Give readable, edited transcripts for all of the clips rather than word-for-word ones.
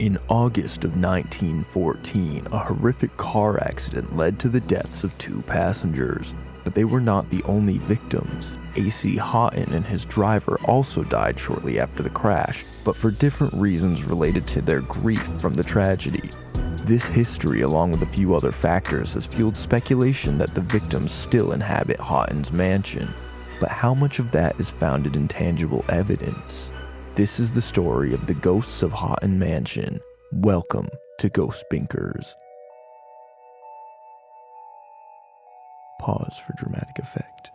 In August of 1914, a horrific car accident led to the deaths of 2 passengers, but they were not the only victims. C Houghton and his driver also died shortly after the crash, but for different reasons related to their grief from the tragedy. This history, along with a few other factors, has fueled speculation that the victims still inhabit Houghton's mansion. But how much of that is founded in tangible evidence? This is the story of the ghosts of Houghton Mansion. Welcome to Ghost Binkers. Pause for dramatic effect.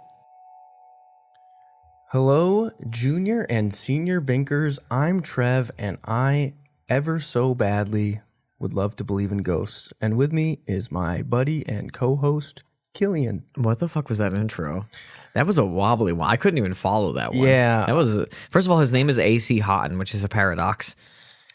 Hello, junior and senior Binkers. I'm Trev, and I ever so badly would love to believe in ghosts. And with me is my buddy and co-host, Killian. What the fuck was that intro? That was a wobbly one. I couldn't even follow that one. Yeah. That was, first of all, his name is C Houghton, which is a paradox.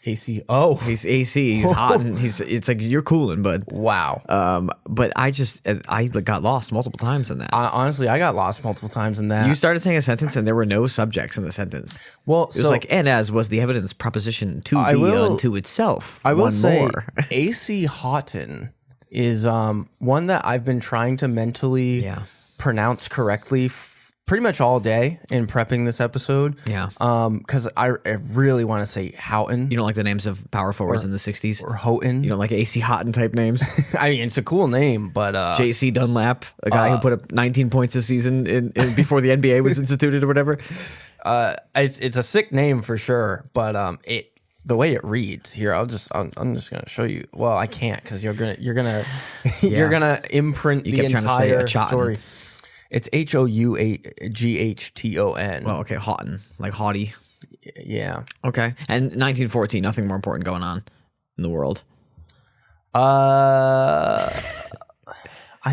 AC. Oh. He's AC. He's Houghton. It's like, you're coolin', bud. Wow. But I got lost multiple times in that. Honestly, I got lost multiple times in that. You started saying a sentence and there were no subjects in the sentence. Well, it was like, and as was the evidence proposition to I be will- unto itself. I will one say more. AC Houghton is one that I've been trying to mentally pronounce correctly pretty much all day in prepping this episode. Yeah. Because I really want to say Houghton. You don't like the names of power forwards in the 60s? Or Houghton. You don't like AC Houghton type names? I mean, it's a cool name, but JC Dunlap, a guy who put up 19 points this season in before the NBA was instituted or whatever. it's a sick name for sure. But the way it reads here, I'm just gonna show you. Well, I can't because you're gonna you're gonna imprint the kept trying to say entire a Chaughton. story. It's Houghton. Well, okay, Houghton, like haughty. Yeah. Okay, and 1914, nothing more important going on in the world. I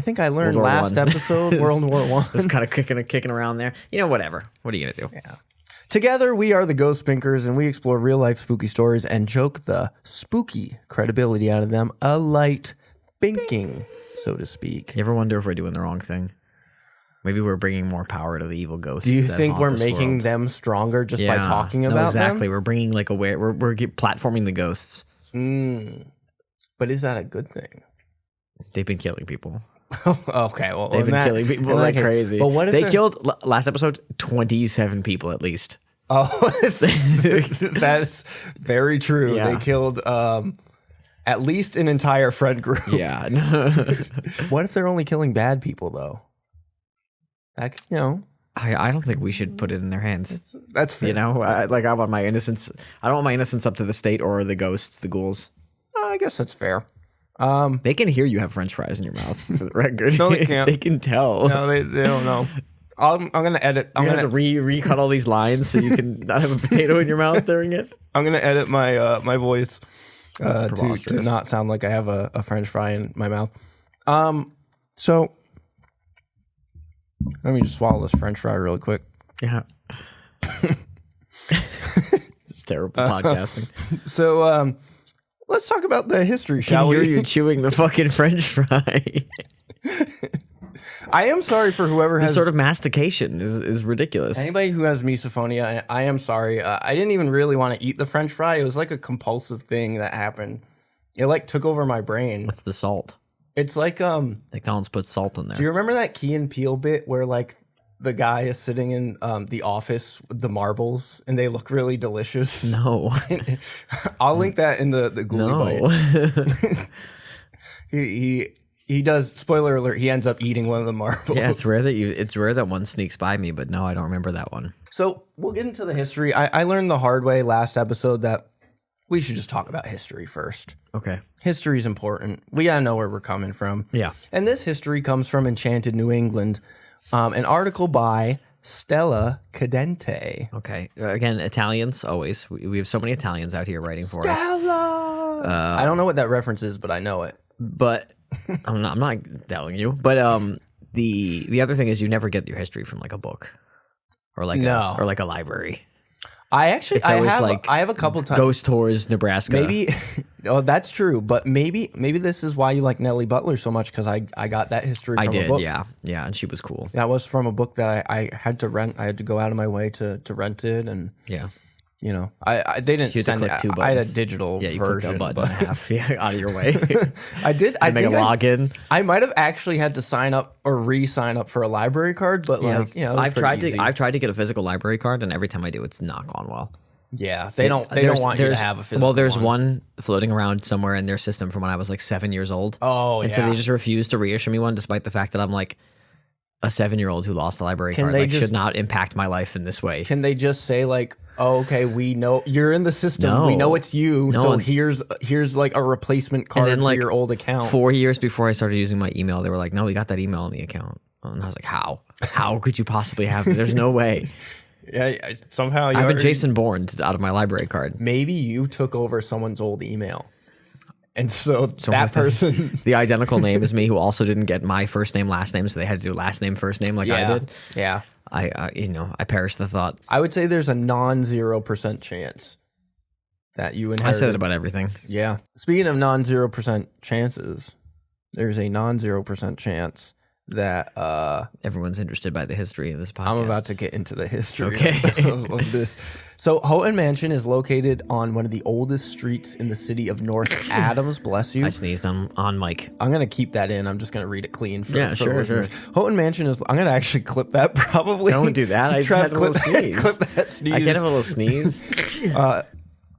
think I learned World War last I. episode World War One. It's kind of kicking around there. You know, whatever. What are you gonna do? Yeah. Together, we are the Ghost Binkers, and we explore real-life spooky stories and joke the spooky credibility out of them, a light binking, so to speak. You ever wonder if we're doing the wrong thing? Maybe we're bringing more power to the evil ghosts. Do you that think haunt we're this making world. them stronger just by Yeah. talking No, about exactly. them? We're bringing like we're platforming the ghosts. But is that a good thing? They've been killing people. Okay, well, They've been killing people like crazy. But what if they they're- killed last episode 27 people at least? Oh, that's very true. Yeah. They killed at least an entire friend group. Yeah. What if they're only killing bad people though? That, I don't think we should put it in their hands. that's fair. You know, I want my innocence. I don't want my innocence up to the state or the ghosts, the ghouls. I guess that's fair. They can hear you have French fries in your mouth. For the record, No, they can't. They can tell. No, they don't know. I'm gonna edit. I'm gonna have to recut all these lines so you can not have a potato in your mouth during it. I'm gonna edit my my voice to Preposterous. not sound like I have a French fry in my mouth. So let me just swallow this French fry really quick. Yeah. It's terrible podcasting. So let's talk about the history, I shall can hear we? you chewing the fucking French fry. I am sorry for whoever This has sort of mastication is ridiculous. anybody who has misophonia. I am sorry. I didn't even really want to eat the French fry. It was like a compulsive thing that happened. It like took over my brain. What's the salt? It's like McDonald's puts salt in there. Do you remember that Key and Peele bit where like the guy is sitting in the office with the marbles and they look really delicious? No. I'll link that in the Ghouly Bites. He does. Spoiler alert: he ends up eating one of the marbles. Yeah, it's rare that one sneaks by me, but no, I don't remember that one. So we'll get into the history. I learned the hard way last episode that we should just talk about history first. Okay. History is important. We gotta know where we're coming from. Yeah. And this history comes from Enchanted New England, an article by Stella Cadente. Okay. Again, Italians always. We have so many Italians out here writing for us. Stella. I don't know what that reference is, but I know it. But I'm not telling you. But the other thing is you never get your history from like a book or like a library. I actually It's always I have a couple times. Ghost tours, Nebraska. Maybe, oh, that's true. But maybe this is why you like Nellie Butler so much, because I got that history from a book. Yeah, and she was cool. That was from a book that I had to rent. I had to go out of my way to rent it, and Yeah. You know, they didn't send it. I had a digital version, clicked a button half out of your way. I did. I make a login. I might have actually had to sign up or re-sign up for a library card, but I've tried to get a physical library card, and every time I do, it's not gone well. Yeah, they don't want you to have a physical. Well, there's one floating around somewhere in their system from when I was like 7 years old. Oh, and so they just refused to reissue me one, despite the fact that I'm like a 7-year-old who lost a library card. Like, should not impact my life in this way. Can they just say like, oh, okay, we know you're in the system. No. We know it's you. No. So here's like a replacement card for your old account. 4 years before I started using my email, they were like, no, we got that email in the account. And I was like, how? How could you possibly have it? There's no way. Yeah, somehow I've been Jason Bourne out of my library card. Maybe you took over someone's old email. And so that person, the identical name as me, who also didn't get my first name, last name, so they had to do last name, first name, like I did. Yeah, I perished the thought. I would say there's a non-0% chance that you inherited. I said it about everything. Yeah. Speaking of non-0% chances, there's a non-0% chance that everyone's interested by the history of this podcast. I'm about to get into the history of this. So Houghton Mansion is located on one of the oldest streets in the city of North Adams. Bless you. I sneezed on mic. I'm going to keep that in. I'm just going to read it clean. For sure. Houghton Mansion is... I'm going to actually clip that probably. Don't do that. I just had a little sneeze. Clip that sneeze. I can't have a little sneeze.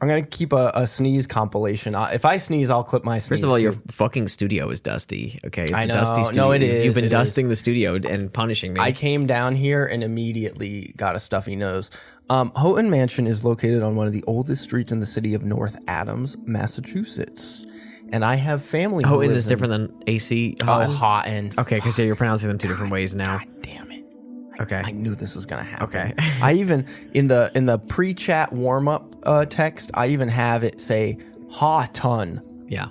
I'm going to keep a sneeze compilation. If I sneeze, I'll clip my sneeze. First of all, your fucking studio is dusty. Okay, it's I know. A dusty studio. No, it is. You've been dusting the studio and punishing me. I came down here and immediately got a stuffy nose. Houghton Mansion is located on one of the oldest streets in the city of North Adams, Massachusetts. And I have family. Houghton is different than AC Houghton? Oh, Houghton. Okay, because you're pronouncing them two different ways now. God damn it. Okay. I knew this was gonna happen. Okay. I even in the pre-chat warm-up text, I even have it say Houghton. Yeah.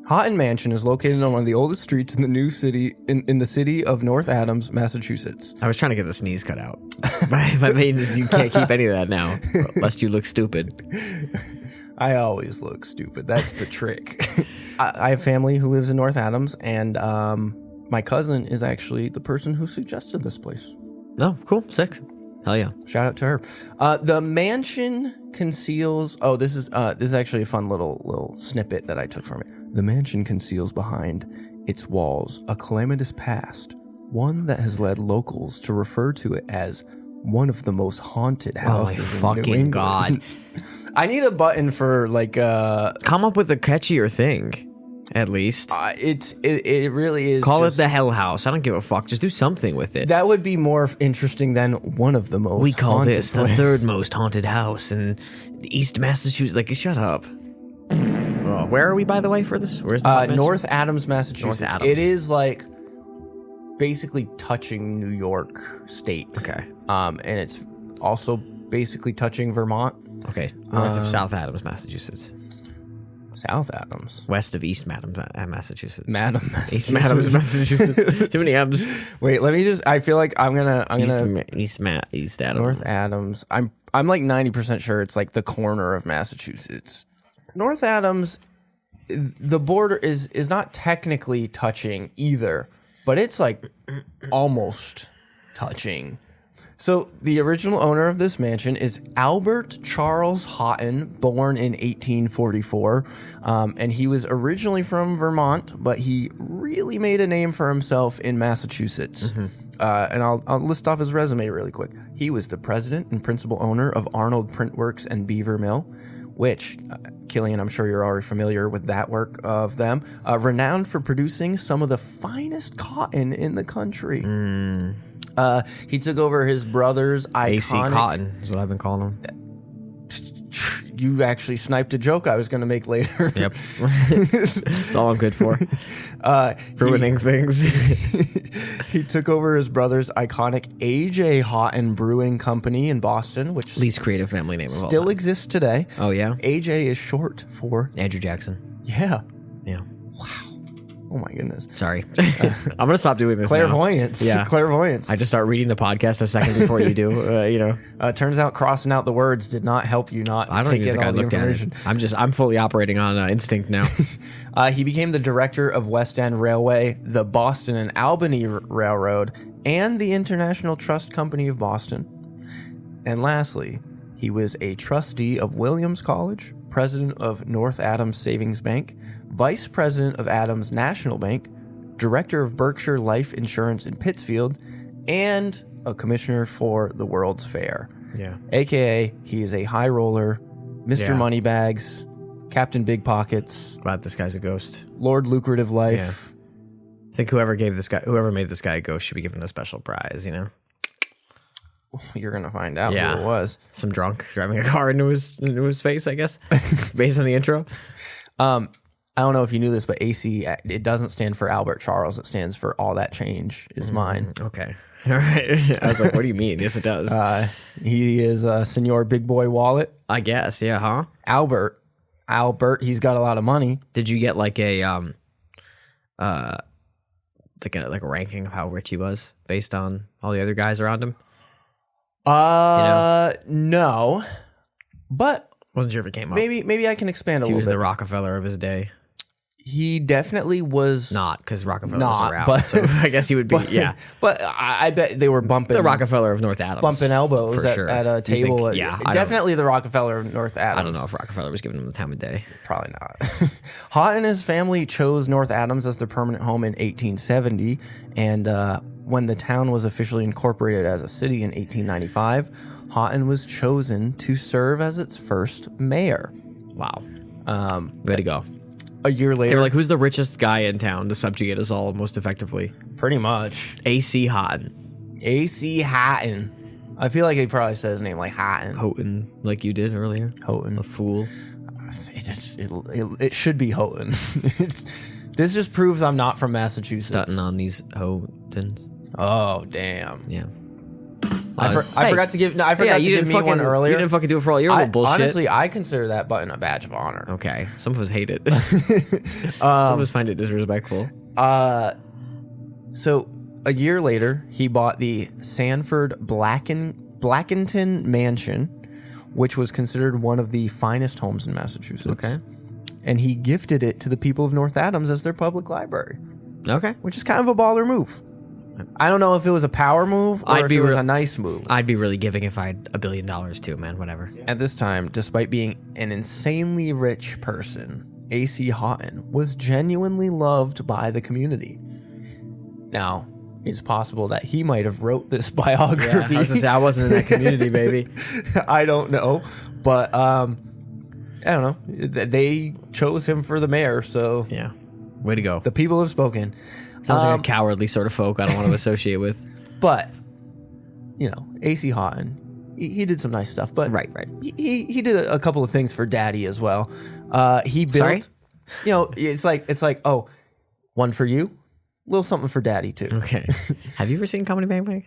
Houghton Mansion is located on one of the oldest streets in the new city in the city of North Adams, Massachusetts. I was trying to get the sneeze cut out. I mean, you can't keep any of that now, lest you look stupid. I always look stupid. That's the trick. I have family who lives in North Adams, and my cousin is actually the person who suggested this place. Oh, cool. Sick. Hell yeah. Shout out to her. The mansion conceals... Oh, this is actually a fun little snippet that I took from it. The mansion conceals behind its walls a calamitous past, one that has led locals to refer to it as one of the most haunted houses in New England. Fucking God. I need a button for like... Come up with a catchier thing. At least it really is. Call it the Hell House. I don't give a fuck. Just do something with it. That would be more interesting than one of the most. We call this the third most haunted house in East Massachusetts. Like, shut up. Where are we, by the way, for this? Where's the North Adams, Massachusetts. North Adams. It is like basically touching New York State. Okay. And it's also basically touching Vermont. Okay. North of South Adams, Massachusetts. South Adams, west of East Massachusetts. Massachusetts. East Massachusetts. Too many M's. Wait, let me just. I feel like I'm gonna. East Adams. North Adams. I'm like 90% sure it's like the corner of Massachusetts. North Adams, the border is not technically touching either, but it's like almost touching. So the original owner of this mansion is Albert Charles Hutton, born in 1844, and he was originally from Vermont, but he really made a name for himself in Massachusetts. Mm-hmm. And I'll list off his resume really quick. He was the president and principal owner of Arnold Printworks and Beaver Mill, which, Killian, I'm sure you're already familiar with that work of them, renowned for producing some of the finest cotton in the country. He took over his brother's iconic... AC Houghton is what I've been calling him. You actually sniped a joke I was going to make later. Yep. That's all I'm good for. Ruining things. He took over his brother's iconic A.J. Houghton Brewing Company in Boston, which... Least creative family name of all still time. Exists today. Oh, yeah? A.J. is short for... Andrew Jackson. Yeah. Yeah. Wow. Oh my goodness. Sorry. I'm going to stop doing this Clairvoyance. Now. Yeah. Clairvoyance. I just start reading the podcast a second before you do, Turns out crossing out the words did not help you not I don't take even in think all I the looked information. at it. I'm fully operating on instinct now. He became the director of West End Railway, the Boston and Albany Railroad, and the International Trust Company of Boston. And lastly, He was a trustee of Williams College, president of North Adams Savings Bank, vice president of Adams National Bank, director of Berkshire Life Insurance in Pittsfield, and a commissioner for the World's Fair. Yeah. AKA, he is a high roller, Mr. Moneybags, Captain Big Pockets. Glad this guy's a ghost. Lord Lucrative Life. Yeah. I think whoever made this guy a ghost should be given a special prize, you know? You're going to find out who it was. Some drunk driving a car into his face, I guess, based on the intro. I don't know if you knew this, but AC, it doesn't stand for Albert Charles. It stands for All That Change Is Mine. Okay. All right. I was like, what do you mean? Yes, it does. He is Senor Big Boy Wallet. I guess, yeah, huh? Albert, he's got a lot of money. Did you get like a like a ranking of how rich he was based on all the other guys around him? No, but wasn't sure if it came up. Maybe I can expand a little bit. He was the Rockefeller of his day. He definitely was not, because Rockefeller was around. But, so I guess he would be. But I bet they were bumping the Rockefeller of North Adams, bumping elbows sure. at a table. Definitely the Rockefeller of North Adams. I don't know if Rockefeller was giving him the time of day. Probably not. Haughton and his family chose North Adams as their permanent home in 1870, and when the town was officially incorporated as a city in 1895, Houghton was chosen to serve as its first mayor. Wow. Way to go. A year later, they were like, who's the richest guy in town to subjugate us all most effectively? Pretty much. C Houghton. C Houghton. I feel like he probably said his name like Houghton. Houghton, like you did earlier. Houghton. A fool. It should be Houghton. This just proves I'm not from Massachusetts. Stunting on these Houghtons. Oh, damn. Yeah. I forgot to give. No, I forgot to give me one earlier. You didn't fucking do it for all your little bullshit. Honestly, I consider that button a badge of honor. Okay, some of us hate it. Some of us find it disrespectful. So a year later, he bought the Sanford Blackenton Mansion, which was considered one of the finest homes in Massachusetts. Okay, and he gifted it to the people of North Adams as their public library. Okay, which is kind of a baller move. I don't know if it was a power move or if it was a nice move. I'd be really giving if I had $1 billion too, man. Whatever. At this time, despite being an insanely rich person, C Houghton was genuinely loved by the community. Now, it's possible that he might have wrote this biography. Yeah, I was gonna say, I wasn't in that community, baby. I don't know, but I don't know. They chose him for the mayor, so yeah, way to go. The people have spoken. Sounds like a cowardly sort of folk I don't want to associate with. But, you know, C Houghton, he did some nice stuff. But right. He did a couple of things for Daddy as well. He built, Sorry? You know, it's like, oh, one for you, a little something for Daddy too. Okay. Have you ever seen Comedy Bang Bang?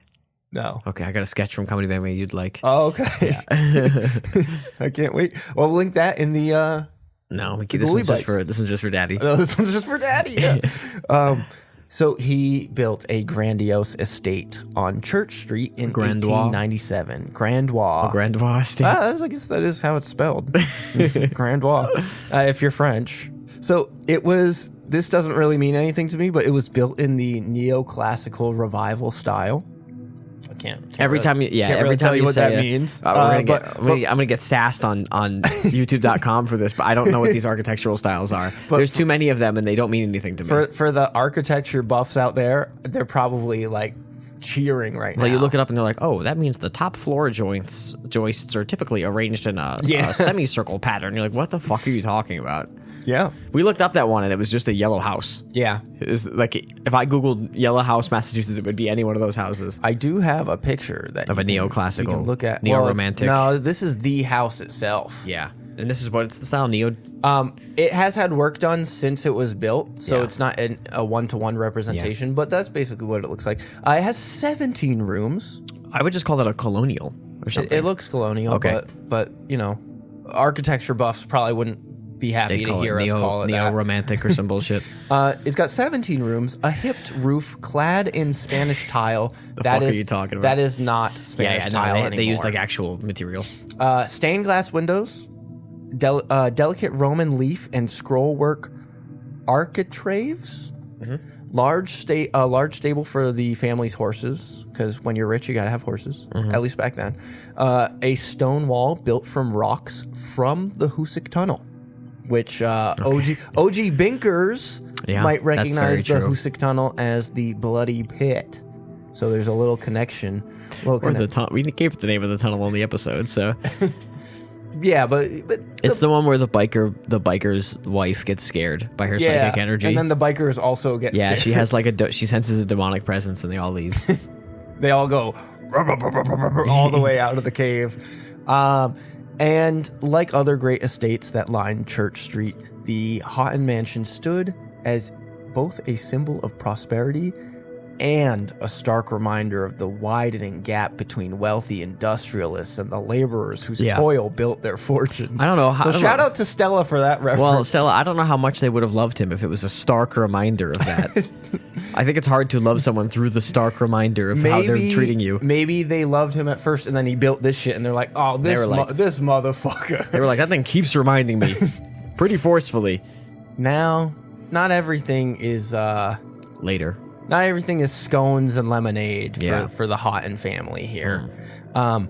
No. Okay, I got a sketch from Comedy Bang Bang you'd like. Oh, okay. Yeah. I can't wait. Well, we'll link that in the. No, this one's just for Daddy. No, this one's just for Daddy. Yeah. So he built a grandiose estate on Church Street in 1897. Grandois. Grandois estate. I guess that is how it's spelled. Grandois, if you're French. So this doesn't really mean anything to me, but it was built in the neoclassical revival style. Every time you tell you what that means. I'm gonna get sassed on YouTube.com for this, but I don't know what these architectural styles are. But there's too many of them, and they don't mean anything to me. For the architecture buffs out there, they're probably like cheering right now. Well, you look it up and they're like, oh, that means the top floor joists are typically arranged in a semicircle pattern. You're like, what the fuck are you talking about? Yeah. We looked up that one and it was just a yellow house. Yeah. It was like, if I Googled yellow house, Massachusetts, it would be any one of those houses. I do have a picture of a neoclassical. You can look at. Neo-romantic. No, this is the house itself. Yeah. And this is what it's the style, neo. It has had work done since it was built, so it's not a one-to-one representation, but that's basically what it looks like. It has 17 rooms. I would just call that a colonial or something. It looks colonial, okay. but you know, architecture buffs probably wouldn't be happy to hear us call it neo-romantic or some bullshit. It's got 17 rooms, a hipped roof clad in Spanish tile. Are you talking about? That is not Spanish tile anymore. They use like actual material. Stained glass windows, delicate Roman leaf and scroll work architraves, large stable for the family's horses, because when you're rich, you gotta have horses. At least back then. A stone wall built from rocks from the Hoosick Tunnel, which OG Binkers might recognize the Hoosick Tunnel as the Bloody Pit. So there's a little connection. We gave the name of the tunnel on the episode, so. Yeah, but it's the one where the biker's wife gets scared by her psychic energy, and then the bikers also get scared. She has she senses a demonic presence, and they all leave. They all go all the way out of the cave. And like other great estates that line Church Street, the Houghton Mansion stood as both a symbol of prosperity and a stark reminder of the widening gap between wealthy industrialists and the laborers whose toil built their fortunes. I don't know. So shout out to Stella for that reference. Well, Stella, I don't know how much they would have loved him if it was a stark reminder of that. I think it's hard to love someone through the stark reminder of how they're treating you. Maybe they loved him at first, and then he built this shit, and they're like, oh, this motherfucker. They were like, that thing keeps reminding me pretty forcefully. Now, not everything is... Later. Not everything is scones and lemonade for the Houghton family here. On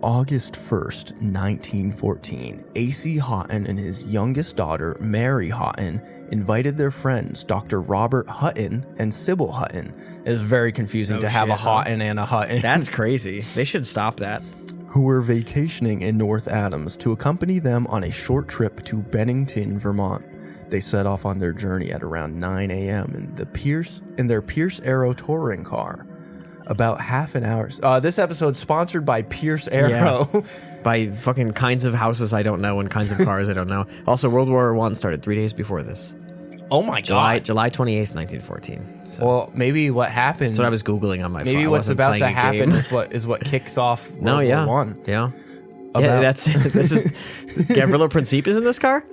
August 1st, 1914, A.C. Houghton and his youngest daughter, Mary Houghton, invited their friends, Dr. Robert Hutton and Sybil Hutton. It was very confusing to have a Houghton and a Hutton. That's crazy. They should stop that. Who were vacationing in North Adams to accompany them on a short trip to Bennington, Vermont. They set off on their journey at around 9 a.m. in their Pierce Arrow touring car. About half an hour. This episode's sponsored by Pierce Arrow. Yeah. By fucking kinds of houses I don't know and kinds of cars I don't know. Also, World War I started 3 days before this. Oh my God. July 28th, 1914. So. Well, maybe what happened... That's what I was Googling on my phone. Maybe what's about to happen is what kicks off World War I. Yeah. This is Gavrilo Principe is in this car?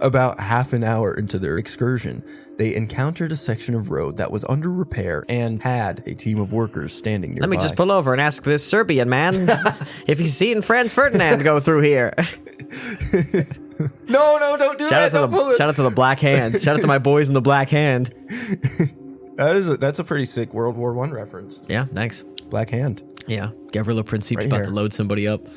About half an hour into their excursion, they encountered a section of road that was under repair and had a team of workers standing nearby. Let me just pull over and ask this Serbian man if he's seen Franz Ferdinand go through here. No, don't do that. Shout out to the Black Hand. Shout out to my boys in the Black Hand. That's a pretty sick World War I reference. Yeah, thanks. Black Hand. Yeah, Gavrilo Principe's about to load somebody up.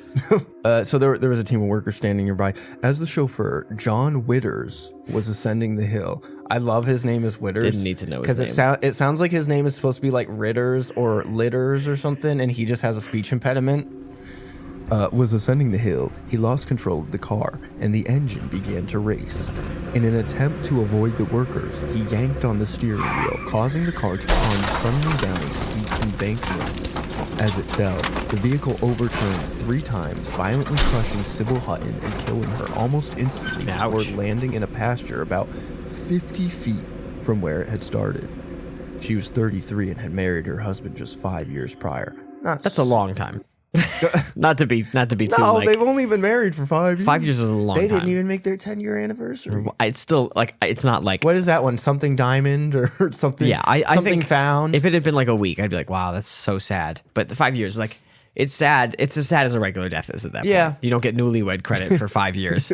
So there was a team of workers standing nearby. As the chauffeur, John Witters, was ascending the hill. I love his name is Witters. Didn't need to know his name. Because it sounds like his name is supposed to be like Ritters or Litters or something, and he just has a speech impediment. Was ascending the hill, he lost control of the car, and the engine began to race. In an attempt to avoid the workers, he yanked on the steering wheel, causing the car to plunge suddenly down a steep embankment. As it fell, the vehicle overturned 3 times, violently crushing Sybil Hutton and killing her almost instantly before landing in a pasture about 50 feet from where it had started. She was 33 and had married her husband just 5 years prior. That's a long time. not to be too like, they've only been married for 5 years. 5 years is a long time. They didn't even make their 10-year anniversary. It's still like, it's not like, what is that one? Something diamond or something? Yeah, I think found. If it had been like a week, I'd be like, wow, that's so sad. But the 5 years, like, it's sad. It's as sad as a regular death is at that point. You don't get newlywed credit for 5 years.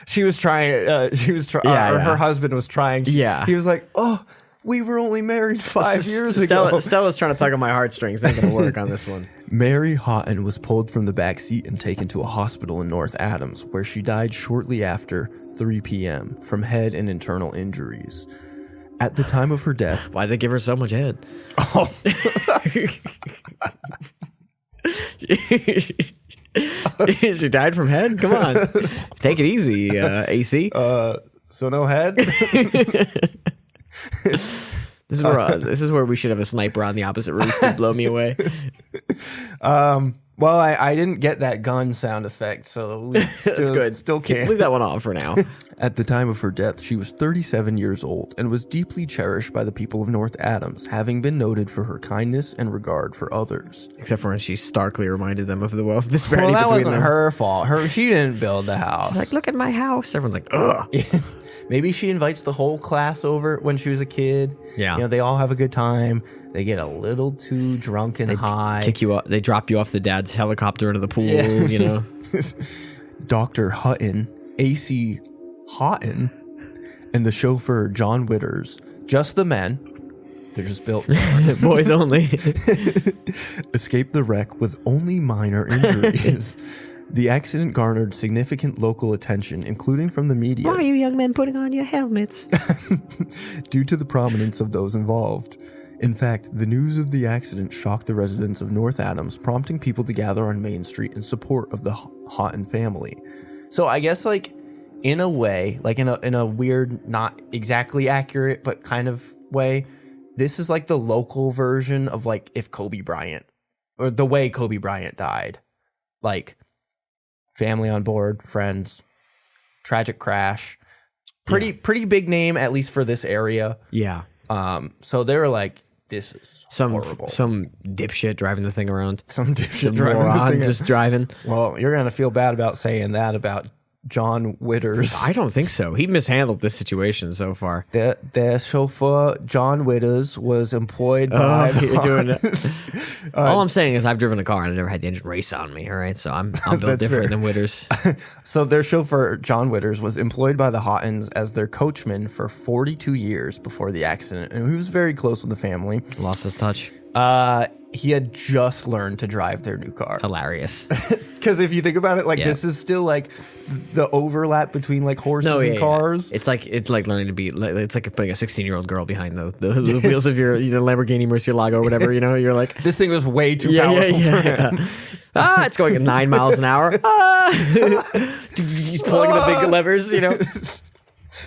She was trying. Her husband was trying. Yeah. He was like, oh, we were only married 5 years ago. Stella's trying to tug on my heartstrings. They're going to work on this one. Mary Houghton was pulled from the back seat and taken to a hospital in North Adams, where she died shortly after 3 p.m. from head and internal injuries. At the time of her death... Why'd they give her so much head? Oh. She died from head? Come on. Take it easy, AC. So no head? This is where we should have a sniper on the opposite roof to blow me away. Well, I didn't get that gun sound effect, so that's good. Still can't leave that one off for now. At the time of her death, she was 37 years old and was deeply cherished by the people of North Adams, having been noted for her kindness and regard for others. Except for when she starkly reminded them of the wealth disparity between them. Well, that wasn't them. her fault. She didn't build the house. She's like, look at my house. Everyone's like, ugh. Maybe she invites the whole class over when she was a kid. Yeah. You know, they all have a good time. They get a little too drunk and high. Kick you up. They drop you off the dad's helicopter into the pool, you know. Dr. Hutton, A.C. Houghton, and the chauffeur John Witters Just the men. They're just built. Boys only. Escaped the wreck with only minor injuries. The accident garnered significant local attention, including from the media. Why are you young men putting on your helmets? Due to the prominence of those involved. In fact, the news of the accident shocked the residents of North Adams, prompting people to gather on Main Street in support of the Houghton family. So I guess, like, in a way, like in a weird, not exactly accurate, but kind of way, this is like the local version of like if Kobe Bryant, or the way Kobe Bryant died. Like, family on board, friends, tragic crash. Pretty big name, at least for this area. Yeah. So they were like, this is horrible. Some dipshit driving the thing around. Some dipshit Some driving moron the thing. just driving. Well, you're going to feel bad about saying that about John Witters. I don't think so. He mishandled this situation so far. Their chauffeur, John Witters, was employed by... You're doing it. All I'm saying is I've driven a car and I never had the engine race on me, all right? So I'm built different than Witters. So their chauffeur, John Witters, was employed by the Houghtons as their coachman for 42 years before the accident, and he was very close with the family. Lost his touch. He had just learned to drive their new car. Hilarious. Because if you think about it, like, this is still like the overlap between like horses and cars. Yeah. It's like learning to be. It's like putting a 16-year-old girl behind the wheels of your Lamborghini Murcielago or whatever. You know, you're like, this thing was way too powerful for him. It's going at 9 miles an hour. He's pulling the big levers. You know.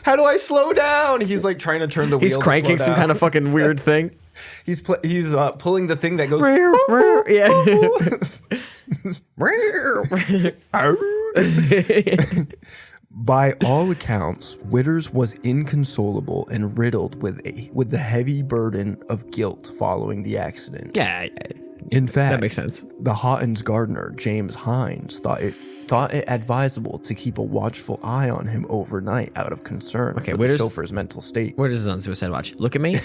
How do I slow down? He's like trying to turn the wheel. He's cranking some kind of fucking weird thing. He's pulling the thing that goes. By all accounts, Witters was inconsolable and riddled with the heavy burden of guilt following the accident. Yeah, in fact, that makes sense. The Houghton's gardener, James Hines, thought it advisable to keep a watchful eye on him overnight out of concern for the chauffeur's mental state. Witters is on suicide watch. Look at me.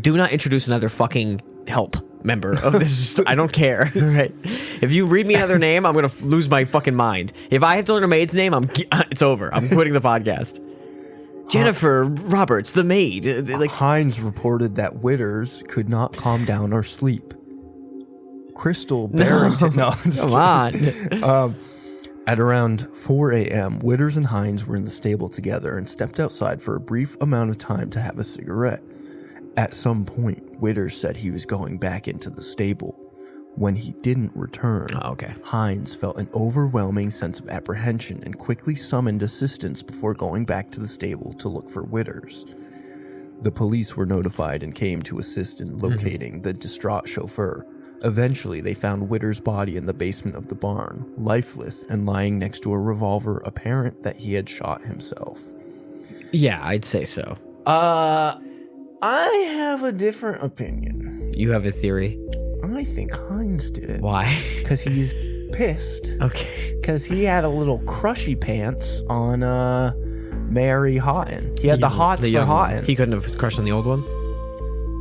Do not introduce another fucking help member of this. I don't care. Right? If you read me another name, I'm gonna lose my fucking mind. If I have to learn a maid's name, it's over. I'm quitting the podcast. Jennifer Roberts, the maid. Hines reported that Witters could not calm down or sleep. Crystal Barrington. No, come on. At around 4 a.m., Witters and Hines were in the stable together and stepped outside for a brief amount of time to have a cigarette. At some point, Witters said he was going back into the stable. When he didn't return, Hines felt an overwhelming sense of apprehension and quickly summoned assistance before going back to the stable to look for Witters. The police were notified and came to assist in locating the distraught chauffeur. Eventually, they found Witters' body in the basement of the barn, lifeless and lying next to a revolver, apparent that he had shot himself. Yeah, I'd say so. I have a different opinion. You have a theory? I think Hines did it. Why? Because he's pissed. Okay. Because he had a little crushy pants on Mary Houghton. He had the hots for Houghton. He couldn't have crushed on the old one?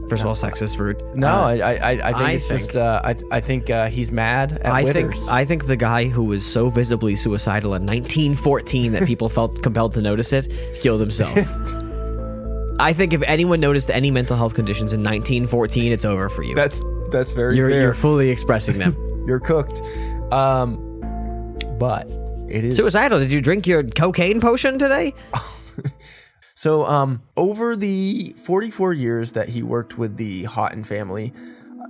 First of all, sexist, rude. No, I think he's mad at Witters. I think the guy who was so visibly suicidal in 1914 that people felt compelled to notice it killed himself. I think if anyone noticed any mental health conditions in 1914, it's over for you. That's very fair. You're fully expressing them. You're cooked. But it is suicidal. Did you drink your cocaine potion today? So, over the 44 years that he worked with the Houghton family,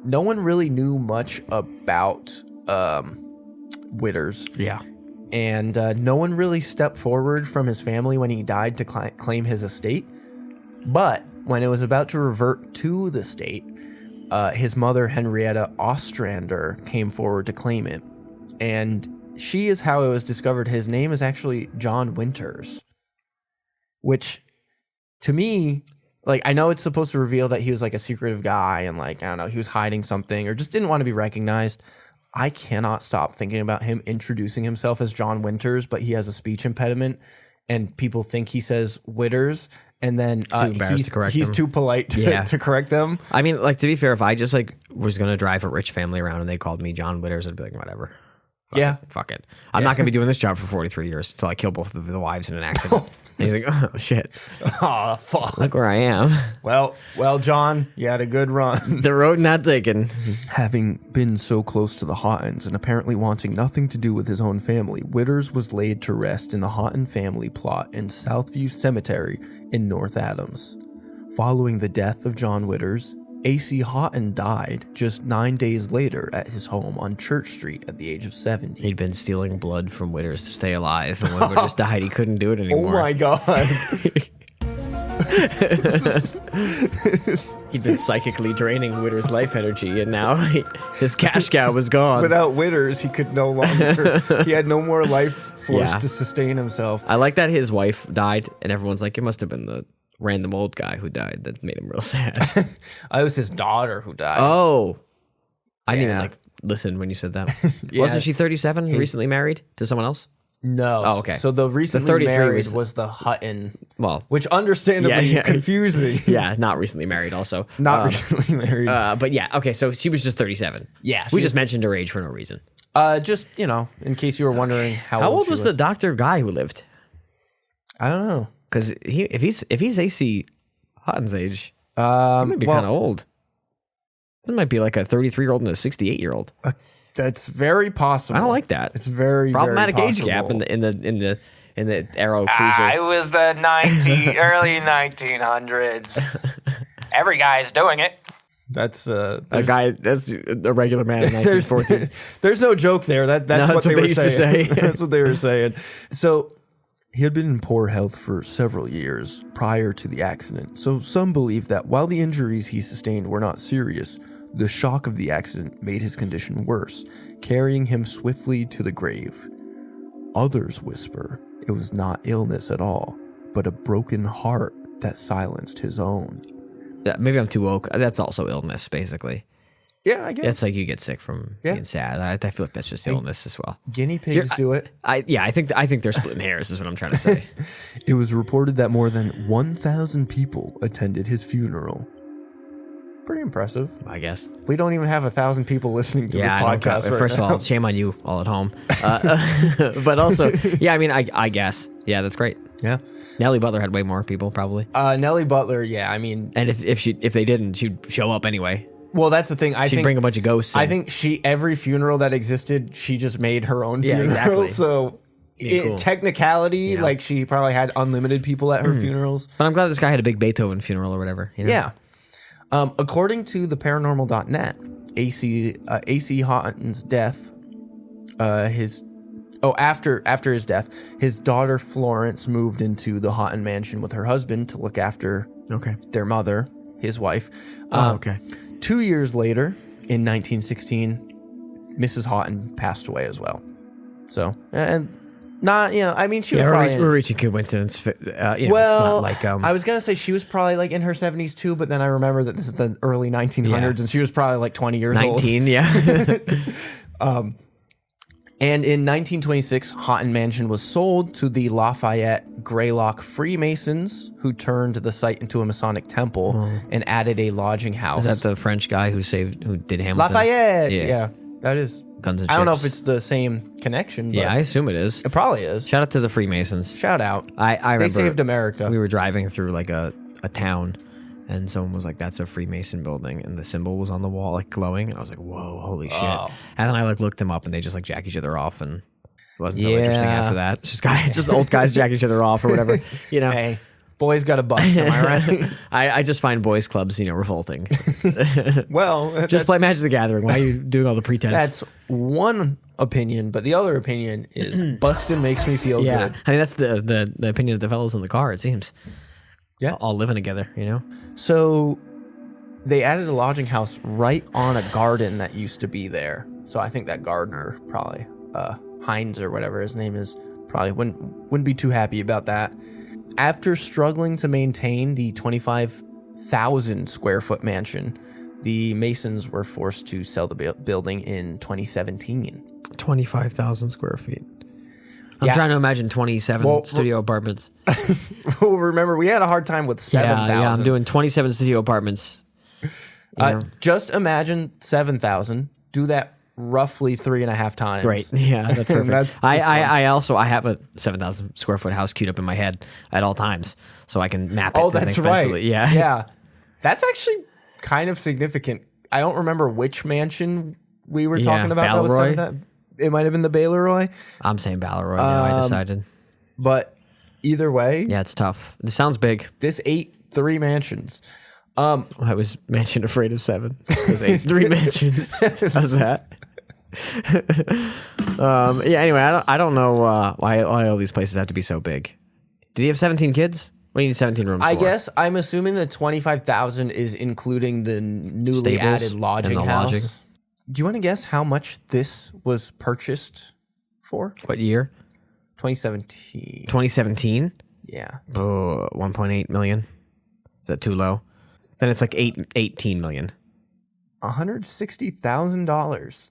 no one really knew much about Witters. Yeah. And no one really stepped forward from his family when he died to claim his estate. But when it was about to revert to the state, his mother, Henrietta Ostrander, came forward to claim it. And she is how it was discovered. His name is actually John Winters, which... to me, like, I know it's supposed to reveal that he was like a secretive guy and like, I don't know, he was hiding something or just didn't want to be recognized. I cannot stop thinking about him introducing himself as John Winters, but he has a speech impediment and people think he says Witters and then he's too polite to correct them. I mean, like, to be fair, if I just like was going to drive a rich family around and they called me John Witters, I'd be like, whatever. Yeah. Fuck it. I'm not going to be doing this job for 43 years until I kill both of the wives in an accident. And he's like, oh, shit. Oh, fuck. Look where I am. Well, John, you had a good run. The road not taken. Having been so close to the Houghtons and apparently wanting nothing to do with his own family, Witters was laid to rest in the Houghton family plot in Southview Cemetery in North Adams. Following the death of John Witters, C Houghton died just 9 days later at his home on Church Street at the age of 70. He'd been stealing blood from Witters to stay alive, and when Witters died, he couldn't do it anymore. Oh my God. He'd been psychically draining Witters' life energy, and now his cash cow was gone. Without Witters, he could no longer, he had no more life force to sustain himself. I like that his wife died, and everyone's like, it must have been the random old guy who died that made him real sad. It was his daughter who died. Oh. I didn't even listen when you said that. Wasn't she 37, recently married to someone else? No. Oh, okay. So the recently married was the Hutton, well, which understandably confusing. Yeah, not recently married also. Not recently married. But yeah, okay, so she was just 37. Yeah. We just mentioned her age for no reason. Just, in case you were wondering how old was the doctor guy who lived? I don't know. Because if he's AC Hutton's age, he might be kind of old. That might be like a 33-year-old and a 68-year-old. That's very possible. I don't like that. It's very problematic very age gap in the Arrow Cruiser. I was the early 1900s. Every guy's doing it. That's a guy. That's a regular man in 1914. There's no joke there. That's what they used to say. That's what they were saying. So he had been in poor health for several years prior to the accident, so some believe that while the injuries he sustained were not serious, the shock of the accident made his condition worse, carrying him swiftly to the grave. Others whisper it was not illness at all, but a broken heart that silenced his own. Maybe I'm too woke. That's also illness, basically. Yeah, I guess. It's like you get sick from being sad. I feel like that's just illness as well. Guinea pigs do it. I think they're splitting hairs is what I'm trying to say. It was reported that more than 1,000 people attended his funeral. Pretty impressive. I guess. We don't even have 1,000 people listening to this podcast right First now. of all, shame on you all at home. But also, yeah, I mean, I guess. Yeah, that's great. Yeah. Nellie Butler had way more people, probably. Nellie Butler, yeah, I mean... And if they didn't, she'd show up anyway. Well, that's the thing. She'd bring a bunch of ghosts in. I think every funeral that existed, she just made her own funeral. Exactly. So, cool. Technicality, like she probably had unlimited people at her funerals. But I'm glad this guy had a big Beethoven funeral or whatever. Yeah. According to the paranormal.net, C Houghton's death, after his death, his daughter Florence moved into the Houghton Mansion with her husband to look after their mother, his wife. 2 years later, in 1916, Mrs. Houghton passed away as well. So, and not, I mean, she was probably... We're reaching coincidence. well, it's not like... I was going to say she was probably like in her 70s too, but then I remember that this is the early 1900s and she was probably like 20 years old. 19, yeah. And in 1926, Houghton Mansion was sold to the Lafayette Greylock Freemasons, who turned the site into a Masonic temple and added a lodging house. Is that the French guy who did Hamilton? Lafayette! Yeah, that is. Guns and I don't know Chips. if it's the same connection. But Yeah, I assume it is. it probably is. Shout out to the Freemasons. Shout out. I remember They saved America. We were driving through like a town, and someone was like, "That's a Freemason building," and the symbol was on the wall, like glowing. And I was like, "Whoa, holy shit!" And then I looked them up, and they just like jack each other off, and it wasn't so interesting after that. It's just old guys jack each other off or whatever, Hey, boys got a bust, am I right? I just find boys clubs, revolting. Well, Just play Magic the Gathering. Why are you doing all the pretense? that's one opinion, but the other opinion is bustin' makes me feel good. I mean that's the opinion of the fellows in the car. It seems. Yeah. All living together, So they added a lodging house right on a garden that used to be there. So I think that gardener probably, Hines or whatever his name is, probably wouldn't be too happy about that. After struggling to maintain the 25,000 square foot mansion, the Masons were forced to sell the building in 2017. 25,000 square feet. I'm trying to imagine 27 studio apartments. Well, remember, we had a hard time with 7,000. Yeah, I'm doing 27 studio apartments. Just imagine 7,000. Do that roughly 3.5 times. Great. Yeah, that's perfect. That's I have a 7,000 square foot house queued up in my head at all times, so I can map it. Oh, to that's things right. mentally. Yeah. Yeah. That's actually kind of significant. I don't remember which mansion we were talking about. Balleroy? It might have been the Bayloroy. I'm saying Balleroy now, I decided. But either way, Yeah, it's tough. This sounds big. this ate 3 mansions. I was mansion afraid of 7. There's 8, 3 mansions. How's that? Yeah. Anyway, I don't know why all these places have to be so big. Did he have 17 kids? What do you need 17 rooms I for? guess I'm assuming the 25,000 is including the newly Stables added lodging and the house. lodging. Do you want to guess how much this was purchased for? What year? 2017. 2017. Yeah. 1.8 million. Is that too low? Then it's like 18 million. $160,000.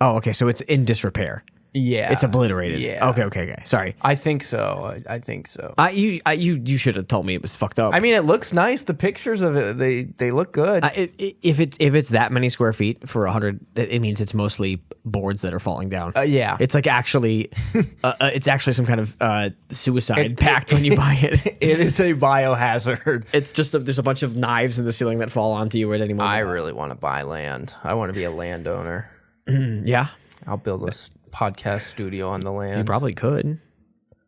Oh, okay. So it's in disrepair. Yeah. It's obliterated. Yeah. Okay. Sorry. I think so. I think so. You should have told me it was fucked up. I mean, it looks nice. The pictures of it, they look good. If it's that many square feet for 100, it means it's mostly boards that are falling down. Yeah. It's like actually, it's actually some kind of suicide pact when you buy it. It is a biohazard. It's just there's a bunch of knives in the ceiling that fall onto you at any moment. I really want to buy land. I want to be a landowner. Yeah, I'll build a podcast studio on the land. you probably could.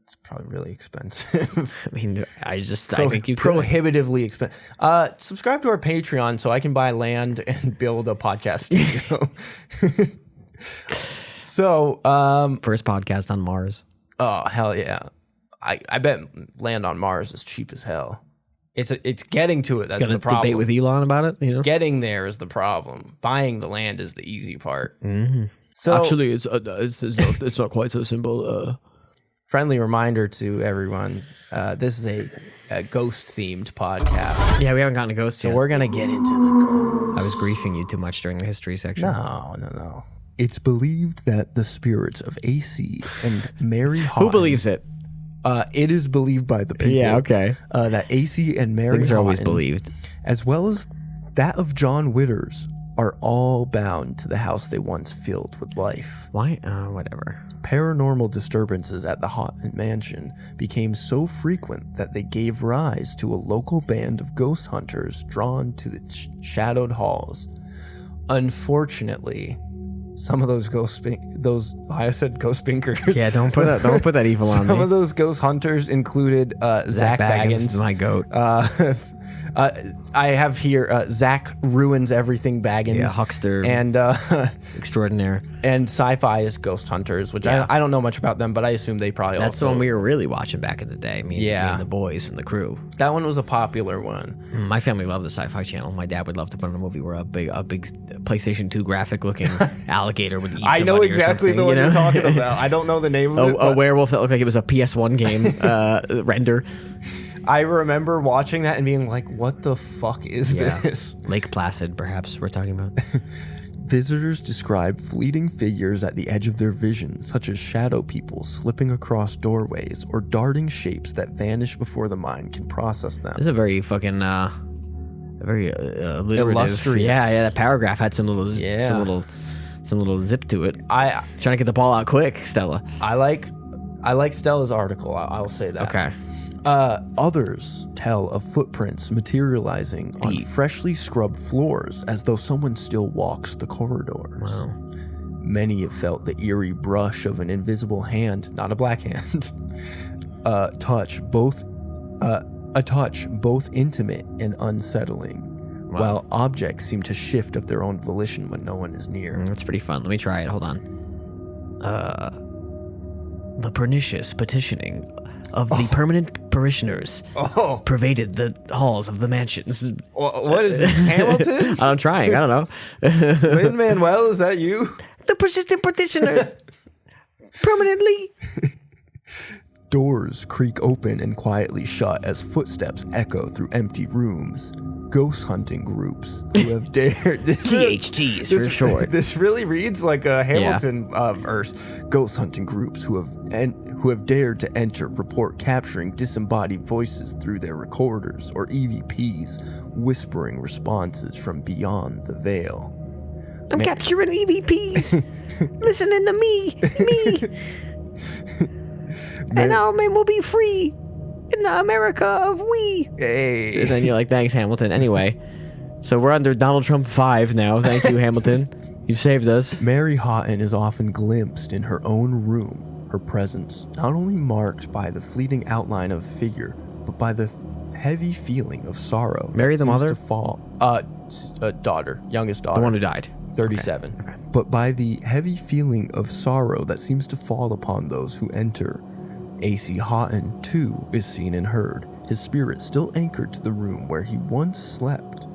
It's probably really expensive. I mean, I think you could. Prohibitively expensive. Subscribe to our Patreon so I can buy land and build a podcast studio. So, First podcast on Mars. oh hell yeah! I bet land on Mars is cheap as hell. It's getting to it. That's Gonna the problem. debate with Elon about it. You know, Getting there is the problem. Buying the land is the easy part. Mm-hmm. So actually, it's not quite so simple. friendly reminder to everyone: this is a ghost-themed podcast. Yeah, we haven't gotten a ghost So yet. we're gonna get into the ghost. I was griefing you too much during the history section. No. It's believed that the spirits of AC and Mary Houghton... Who believes it? It is believed by the people. Yeah, okay. That AC and Mary Things are always Houghton, believed. as well as that of John Witters, are all bound to the house they once filled with life. Why? Whatever. Paranormal disturbances at the Houghton Mansion became so frequent that they gave rise to a local band of ghost hunters drawn to the shadowed halls. Unfortunately, some of those I said Ghost Binkers. Yeah, don't put that evil on me. Some of those ghost hunters included Zach Bagans. my goat. I have here Zach ruins everything Bagans. Yeah, huckster and extraordinaire. and Sci-Fi is Ghost Hunters, which Yeah. I don't know much about them, but I assume they probably That's also. the one we were really watching back in the day. Me and the boys and the crew. That one was a popular one. My family loved the Sci-Fi Channel. My dad would love to put on a movie where a big PlayStation 2 graphic looking alligator would eat I know somebody or exactly the something, one you you're know? talking about. I don't know the name of it. A but werewolf that looked like it was a PS1 game render. I remember watching that and being like, "What the fuck is this?" Lake Placid, perhaps we're talking about. Visitors describe fleeting figures at the edge of their vision, such as shadow people slipping across doorways or darting shapes that vanish before the mind can process them. This is a very fucking very alliterative. Illustrious. Yeah. That paragraph had some little zip to it. I Trying to get the ball out quick, Stella. like Stella's article. I'll say that. Okay. Others tell of footprints materializing on freshly scrubbed floors as though someone still walks the corridors. Wow. Many have felt the eerie brush of an invisible hand, not a black hand, a touch both intimate and unsettling, while objects seem to shift of their own volition when no one is near. That's pretty fun. Let me try it. Hold on. The pernicious petitioning of the permanent parishioners pervaded the halls of the mansions. What is it, Hamilton? I'm trying. I don't know. Lin-Manuel, is that you? The persistent petitioners permanently. Doors creak open and quietly shut as footsteps echo through empty rooms. Ghost hunting groups who have dared... GHGs for short. This really reads like a Hamilton verse. Ghost hunting groups who have dared to enter report capturing disembodied voices through their recorders or EVPs, whispering responses from beyond the veil. I'm capturing EVPs. Listening to me. And our men will be free in the America of we. Hey. And then you're like, thanks, Hamilton. Anyway, so we're under Donald Trump 5 now. Thank you, Hamilton. You've saved us. Mary Houghton is often glimpsed in her own room, her presence not only marked by the fleeting outline of figure, but by the heavy feeling of sorrow. Mary that the seems mother? To fall. Daughter, youngest daughter. The one who died. 37. Okay. But by the heavy feeling of sorrow that seems to fall upon those who enter. C Houghton, too, is seen and heard, his spirit still anchored to the room where he once slept.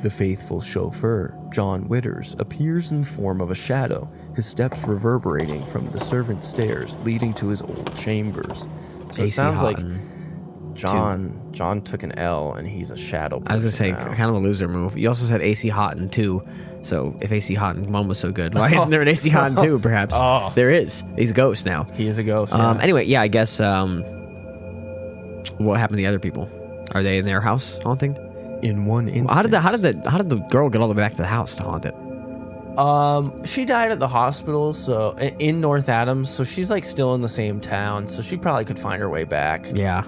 The faithful chauffeur, John Witters, appears in the form of a shadow, his steps reverberating from the servants' stairs leading to his old chambers. So it C sounds like Houghton, John took an L and he's a shadow. I was going to say, person now. kind of a loser move. You also said AC Houghton 2. So if AC Houghton 1 was so good, why isn't there an AC Houghton 2, perhaps? Oh. There is. He's a ghost now. He is a ghost. Anyway, yeah, I guess, what happened to the other people? Are they in their house haunting? In one instance. How did the girl get all the way back to the house to haunt it? She died at the hospital, so in North Adams, so she's like still in the same town, so she probably could find her way back. Yeah.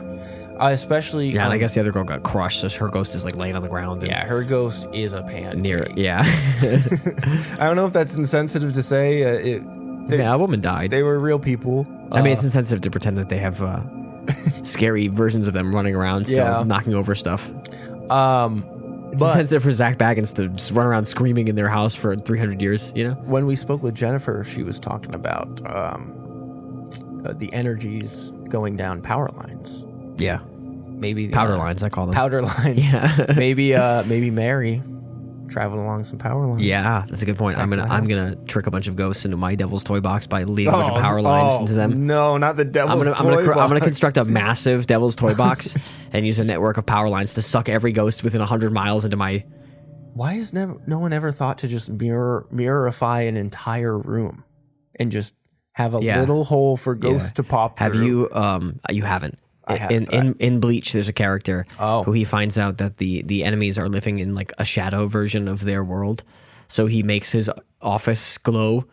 Especially. Yeah, and I guess the other girl got crushed, so her ghost is like laying on the ground. Yeah, her ghost is a pancake. Near it. Yeah. I don't know if that's insensitive to say. Yeah, a woman died. They were real people. I mean, it's insensitive to pretend that they have scary versions of them running around, still knocking over stuff. It's insensitive for Zach Bagans to just run around screaming in their house for 300 years, you know? When we spoke with Jennifer, she was talking about the energies going down power lines. Yeah. Maybe Powder lines, I call them. Powder lines. Yeah. maybe Mary traveling along some power lines. Yeah, that's a good point. I'm to the gonna trick a bunch of ghosts into my devil's toy box by leading a bunch of power lines into them. No, not the devil's I'm gonna construct a massive devil's toy box and use a network of power lines to suck every ghost within 100 miles into my. Why has no one ever thought to just mirrorify an entire room and just have a little hole for ghosts to pop through? Have you? You haven't. I haven't. In Bleach, there's a character Oh. who he finds out that the enemies are living in like a shadow version of their world. So he makes his office glow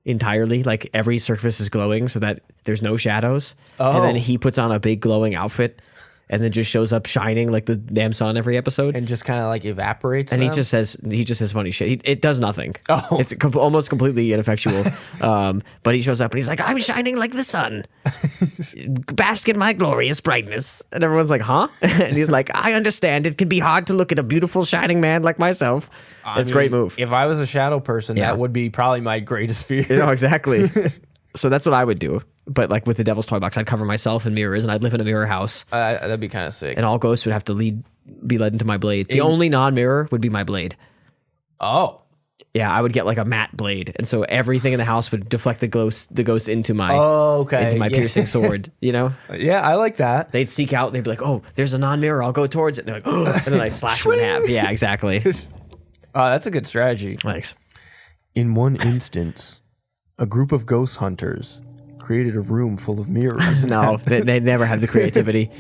entirely, like every surface is glowing so that there's no shadows. Oh. And then he puts on a big glowing outfit and then just shows up shining like the damn sun every episode. And just kind of like evaporates. And them? he just says funny shit. It does nothing. Oh. It's almost completely ineffectual. But he shows up and he's like, I'm shining like the sun. Bask in my glorious brightness. And everyone's like, huh? And he's like, I understand. It can be hard to look at a beautiful shining man like myself. It's a great move. If I was a shadow person, Yeah. that would be probably my greatest fear. You know, exactly. So that's what I would do. But like with the devil's toy box, I'd cover myself in mirrors and I'd live in a mirror house. That'd be kind of sick. And all ghosts would have to be led into my blade. The only non-mirror would be my blade. Oh. Yeah, I would get like a matte blade, and so everything in the house would deflect the ghost into my Okay. into my piercing sword. You know, Yeah, I like that. they'd seek out. They'd be like, "Oh, there's a non-mirror. I'll go towards it." And they're like, "Oh," and then I slash them in half. Yeah, exactly. That's a good strategy. Thanks. In one instance, a group of ghost hunters created a room full of mirrors. No, they never have the creativity.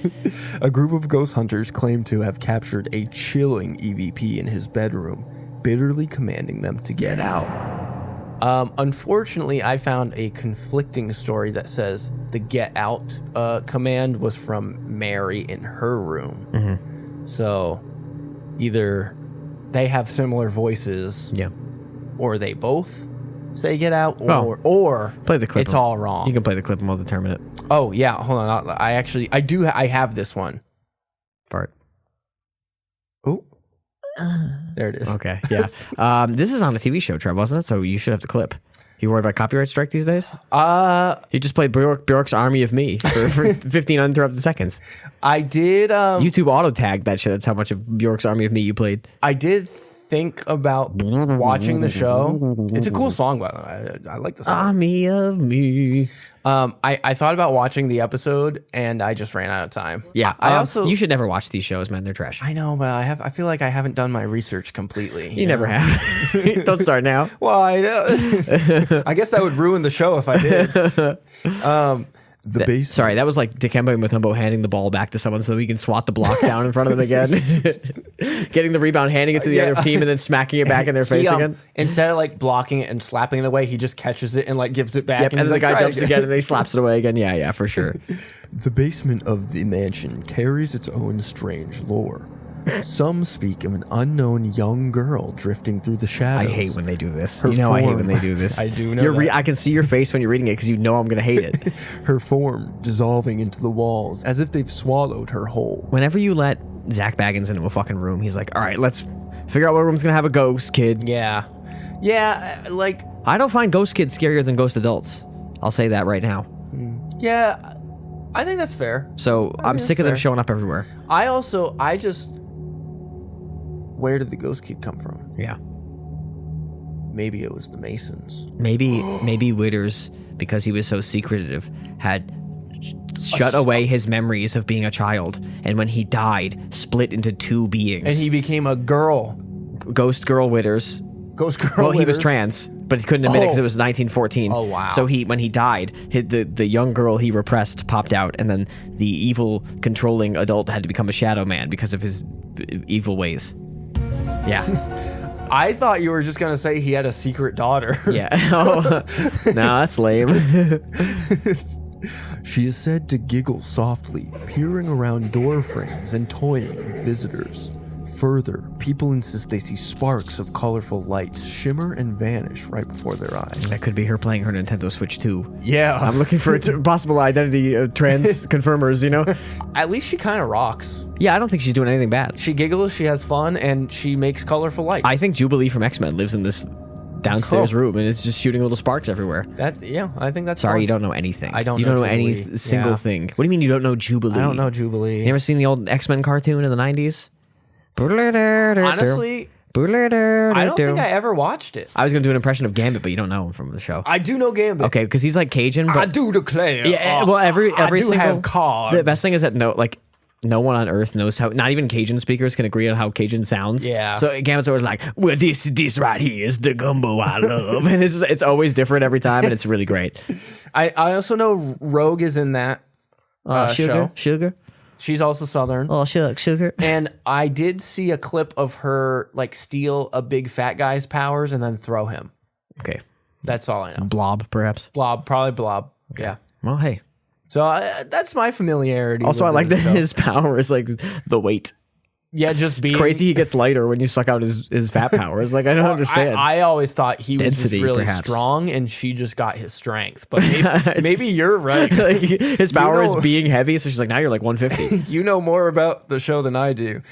A group of ghost hunters claim to have captured a chilling EVP in his bedroom, bitterly commanding them to get out. Unfortunately, I found a conflicting story that says the get out command was from Mary in her room. Mm-hmm. So either they have similar voices, Yeah, or they both say get out, Oh. or play the clip. it's all wrong. You can play the clip and we'll determine it. Oh yeah, hold on. I have this one. Fart. Oh, there it is. Okay. Yeah. This is on a TV show, Trev, wasn't it? So you should have the clip. You worried about copyright strike these days? You just played Bjork's Army of Me for 15 uninterrupted seconds. I did. YouTube auto tagged that shit. That's how much of Bjork's Army of Me you played. I did think about watching the show. It's a cool song, by the way. I like the song. Army of Me. I thought about watching the episode, and I just ran out of time. Yeah. I also. You should never watch these shows, man. They're trash. I know, but I feel like I haven't done my research completely. You never have. Don't start now. Well, I guess that would ruin the show if I did. The basement. Sorry, that was like Dikembe Mutombo handing the ball back to someone so he can swat the block down in front of them again. Getting the rebound, handing it to the other team, and then smacking it back in their face again. Instead of like blocking it and slapping it away, he just catches it and like gives it back. Yep, and then the guy jumps again and then he slaps it away again. Yeah, for sure. The basement of the mansion carries its own strange lore. Some speak of an unknown young girl drifting through the shadows. I hate when they do this. Her I hate form- when they do this. I do know that. I can see your face when you're reading it because you know I'm going to hate it. Her form dissolving into the walls as if they've swallowed her whole. Whenever you let Zach Bagans into a fucking room, he's like, all right, let's figure out what room's going to have a ghost, kid. Yeah, like I don't find ghost kids scarier than ghost adults. I'll say that right now. yeah, I think that's fair. So I'm sick of them fair. showing up everywhere. Where did the ghost kid come from? Yeah. Maybe it was the Masons. Maybe Witters, because he was so secretive, had shut away his memories of being a child, and when he died, split into two beings. And he became a girl. Ghost girl Witters. Ghost girl. Well, he was Witters. trans, but he couldn't admit it because it was 1914. Oh, wow. So when he died, the young girl he repressed popped out, and then the evil, controlling adult had to become a shadow man because of his evil ways. Yeah. I thought you were just gonna say he had a secret daughter. Yeah. Oh, no, that's lame. She is said to giggle softly, peering around door frames and toying with visitors. Further, people insist they see sparks of colorful lights shimmer and vanish right before their eyes. That could be her playing her Nintendo Switch 2. Yeah. I'm looking for possible identity trans confirmers, you know? At least she kind of rocks. Yeah, I don't think she's doing anything bad. She giggles, she has fun, and she makes colorful lights. I think Jubilee from X-Men lives in this downstairs room and it's just shooting little sparks everywhere. I think that's Sorry, fun. you don't know anything. I don't You know don't know Jubilee. any single Yeah. thing. What do you mean you don't know Jubilee? I don't know Jubilee. You ever seen the old X-Men cartoon in the 90s? Honestly, I don't think I ever watched it. I was going to do an impression of Gambit, but you don't know him from the show. I do know Gambit. Okay, because he's like Cajun. But I do declare. Yeah, well, every I do single have cards. The best thing is that no one on earth knows how. Not even Cajun speakers can agree on how Cajun sounds. Yeah. So Gambit's always like, "Well, this right here is the gumbo I love," and it's always different every time, and it's really great. I also know Rogue is in that show. She's also Southern. Oh, sugar. And I did see a clip of her like steal a big fat guy's powers and then throw him. Okay. That's all I know. Blob, perhaps. Blob, probably Blob. Yeah. Well, hey. So that's my familiarity. Also, with I like that this show. his power is like the weight. Yeah, just being It's crazy he gets lighter when you suck out his fat powers. Like, I don't understand. I always thought he was Density, just really perhaps. strong, and she just got his strength. But maybe you're right. Like, his power know- is being heavy, so she's like, now you're like 150. You know more about the show than I do.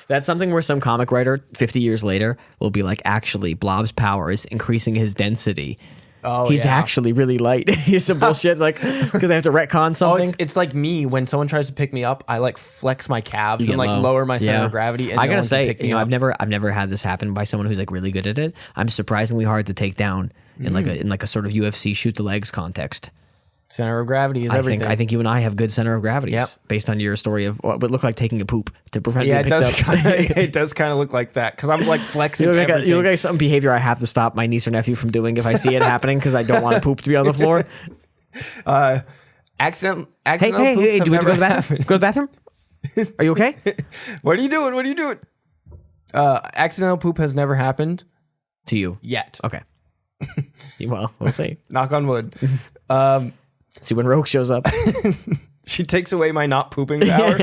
That's something where some comic writer 50 years later will be like, actually, Blob's power is increasing his density. Oh, He's yeah. actually really light. Here's some bullshit, like, because they have to retcon Oh, something. it's like me when someone tries to pick me up. I like flex my calves You and get like low. lower my center Yeah. of gravity. And I no gotta one can say, pick me you know, up. I've never had this happen by someone who's like really good at it. I'm surprisingly hard to take down in like a sort of UFC shoot the legs context. Center of gravity is everything. I think you and I have good center of gravities. Yep. Based on your story of what would look like taking a poop to prevent Yeah, being it picked does. up. It does kind of look like that because I'm like flexing. You look everything. like some behavior I have to stop my niece or nephew from doing if I see it happening because I don't want poop to be on the floor. Accidental Hey, poops do we have to have go to the never bathroom? Go to the bathroom? Are you okay? What are you doing? What are you doing? Accidental poop has never happened To you. yet. Okay. Well, we'll see. Knock on wood. See when Rogue shows up. She takes away my not pooping power.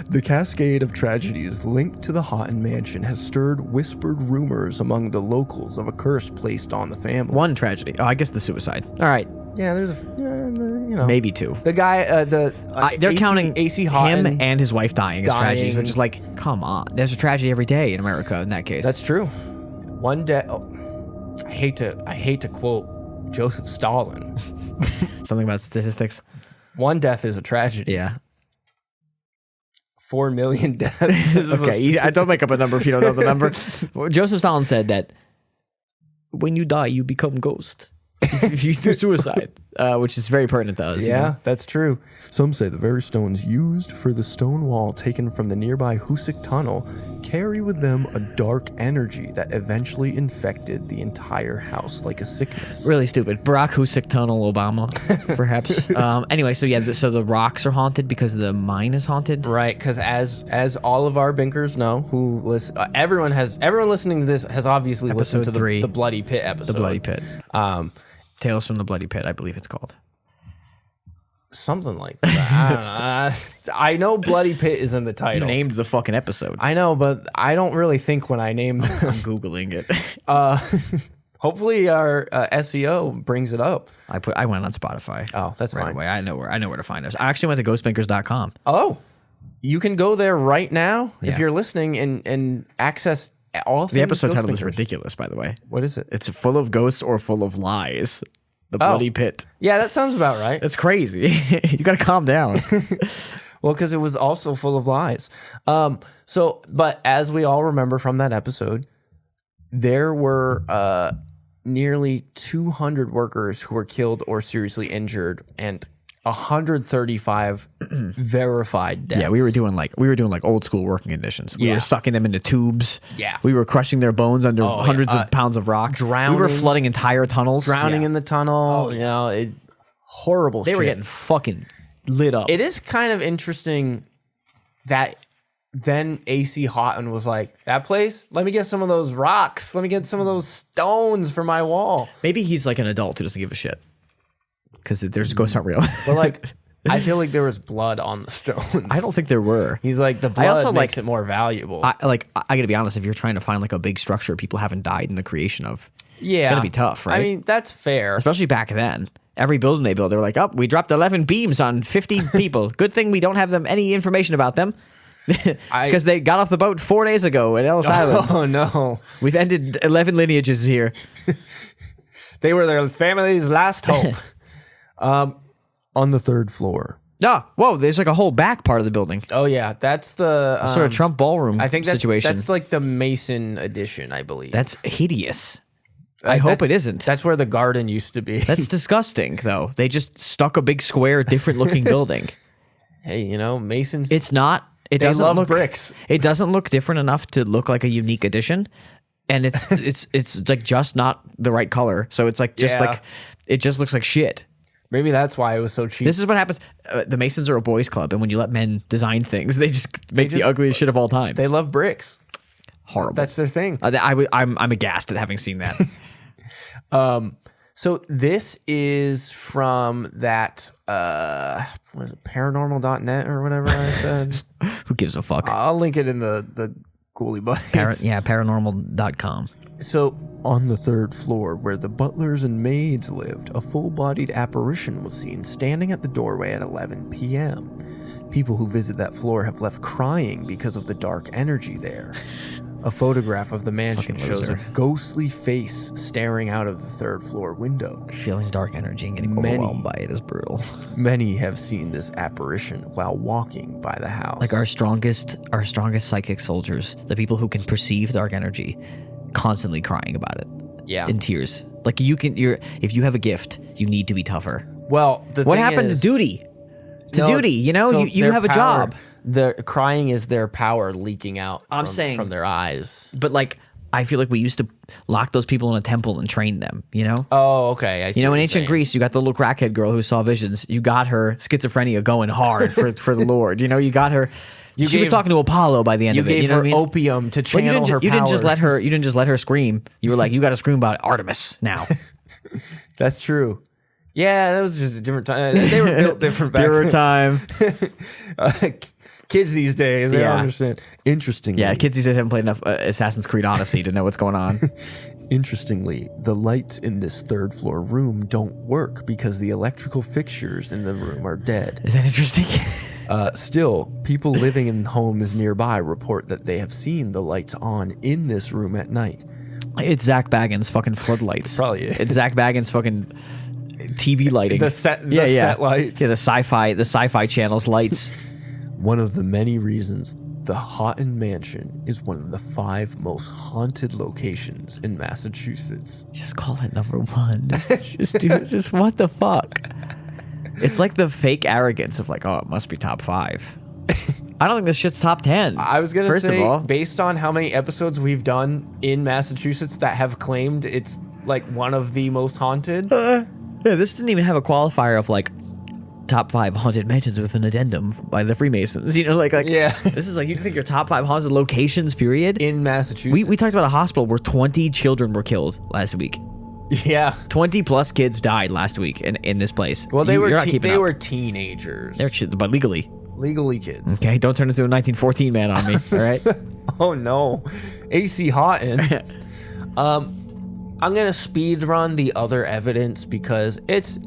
The cascade of tragedies linked to the Houghton Mansion has stirred whispered rumors among the locals of a curse placed on the family. One tragedy. Oh, I guess the suicide. All right. Yeah, there's a Maybe two. the guy they're They're counting AC Houghton. him and his wife dying as tragedies, dying. which is like, come on. There's a tragedy every day in America in that case. That's true. One day. Oh, I hate to quote Joseph Stalin. something about statistics. One death is a tragedy. Yeah. 4 million deaths. is a Okay, I don't make up a number if you don't know the number. Well, Joseph Stalin said that when you die, you become ghost. If you do suicide, which is very pertinent to us. you Yeah, know? that's true. Some say the very stones used for the stone wall taken from the nearby Hoosick Tunnel carry with them a dark energy that eventually infected the entire house like a sickness. Really stupid. Barack Hoosick Tunnel, Obama, perhaps. Anyway, so yeah, so the rocks are haunted because the mine is haunted. Right, because as all of our binkers know, who listen, everyone listening to this has obviously listened to Episode 3. the Bloody Pit episode. The Bloody Pit. Um, Tales from the Bloody Pit, I believe it's called. something like that. I don't know. I know Bloody Pit is in the You title. named the fucking episode. I know, but I don't really think when I name them. I'm Googling it. Hopefully our SEO brings it up. I went on Spotify. Oh, that's right fine. away. I know where to find us. I actually went to ghostbinkers.com. Oh, you can go there right now if Yeah. you're listening and access all The things episode Ghost title is Binkers. ridiculous, by the way. What is it? It's full of ghosts or full of lies. The Bloody Pit. Yeah, that sounds about right. That's crazy. You gotta calm down. Well, because it was also full of lies. But as we all remember from that episode, there were nearly 200 workers who were killed or seriously injured, and 135 verified deaths. Yeah, we were doing like old school working conditions. We Yeah. were sucking them into tubes. Yeah. We were crushing their bones under Oh, yeah. hundreds of pounds of rock. drowning. We were flooding entire tunnels. drowning Yeah. in the tunnel. You know, horrible. They shit. were getting fucking lit up. It is kind of interesting that then AC Houghton was like, that place, let me get some of those rocks. Let me get some of those stones for my wall. Maybe he's like an adult who doesn't give a shit. Because there's ghosts aren't real. But like, I feel like there was blood on the stones. I don't think there were. He's like, the blood also makes like- it more valuable. I gotta be honest, if you're trying to find like a big structure people haven't died in the creation of, yeah. it's gonna be tough, right? I mean, that's fair. Especially back then. Every building they built, they were like, oh, we dropped 11 beams on 50 people. Good thing we don't have them any information about them. Because they got off the boat 4 days ago at Ellis Island. Oh, no. We've ended 11 lineages here. They were their family's last hope. On the third floor. Ah, whoa, there's like a whole back part of the building. Oh, yeah. That's the Sort of Trump ballroom I think that's, situation. that's like the Mason edition, I believe. That's hideous. I hope it isn't. That's where the garden used to be. That's disgusting, though. They just stuck a big square, different looking building. Hey, you know, Masons. It's not. It They doesn't love look bricks. It doesn't look different enough to look like a unique addition, and it's like just not the right color. So it's like just Yeah. like it just looks like shit. Maybe that's why it was so cheap. This is what happens. The Masons are a boys' club, and when you let men design things, they just make the ugliest shit of all time. They love bricks. Horrible. That's their thing. I'm aghast at having seen that. So this is from that what is it, paranormal.net or whatever I said. Who gives a fuck? I'll link it in the Ghouly Bites. Paranormal.com. So on the third floor, where the butlers and maids lived, a full-bodied apparition was seen standing at the doorway at 11 p.m. People who visit that floor have left crying because of the dark energy there. A photograph of the mansion Fucking shows a loser. ghostly face staring out of the third floor window. Feeling dark energy and getting Many. overwhelmed by it is brutal. Many have seen this apparition while walking by the house. Like our strongest psychic soldiers, the people who can perceive dark energy, constantly crying about it. Yeah. In tears. Like if you have a gift, you need to be tougher. Well, What happened to duty? Duty, you know, so you their have a power- job. The crying is their power leaking out I'm from their eyes. But like I feel like we used to lock those people in a temple and train them, you know? Oh, okay. I see You know, what in you're ancient saying. Greece, you got the little crackhead girl who saw visions. You got her schizophrenia going hard for the Lord. You know, you got her. She was gave- talking to Apollo by the end You of it. gave You know her what I mean? opium to But channel her you didn't just let her. powers. You didn't just let her scream. You were like, you got to scream about Artemis now. That's true. Yeah, that was just a different time. They were built different back Pure then. time. Kids these days, they Yeah. don't understand. Interestingly, Yeah, kids these days haven't played enough Assassin's Creed Odyssey to know what's going on. Interestingly, the lights in this third floor room don't work because the electrical fixtures in the room are dead. Is that interesting? Still, people living in homes nearby report that they have seen the lights on in this room at night. It's Zach Bagans' fucking floodlights. Probably is. It's Zach Bagans' fucking TV lighting. The set lights. Yeah, the sci-fi channel's lights. One of the many reasons The Houghton Mansion is one of the 5 most haunted locations in Massachusetts. Just call it number 1. Just what the fuck? It's like the fake arrogance of like, oh, it must be top 5. I don't think this shit's top 10. I was gonna First say, of all, based on how many episodes we've done in Massachusetts that have claimed it's like one of the most haunted. yeah, this didn't even have a qualifier of like top 5 haunted mansions with an addendum by the Freemasons. You know, like Yeah. This is like, you think your top 5 haunted locations, period? In Massachusetts. We talked about a hospital where 20 children were killed last week. Yeah. 20 plus kids died last week in this place. Well, they You're not were keeping up. were teenagers. They're but legally. Legally kids. Okay, don't turn into a 1914 man on me. All right. Oh no, C Houghton. I'm gonna speed run the other evidence because it's.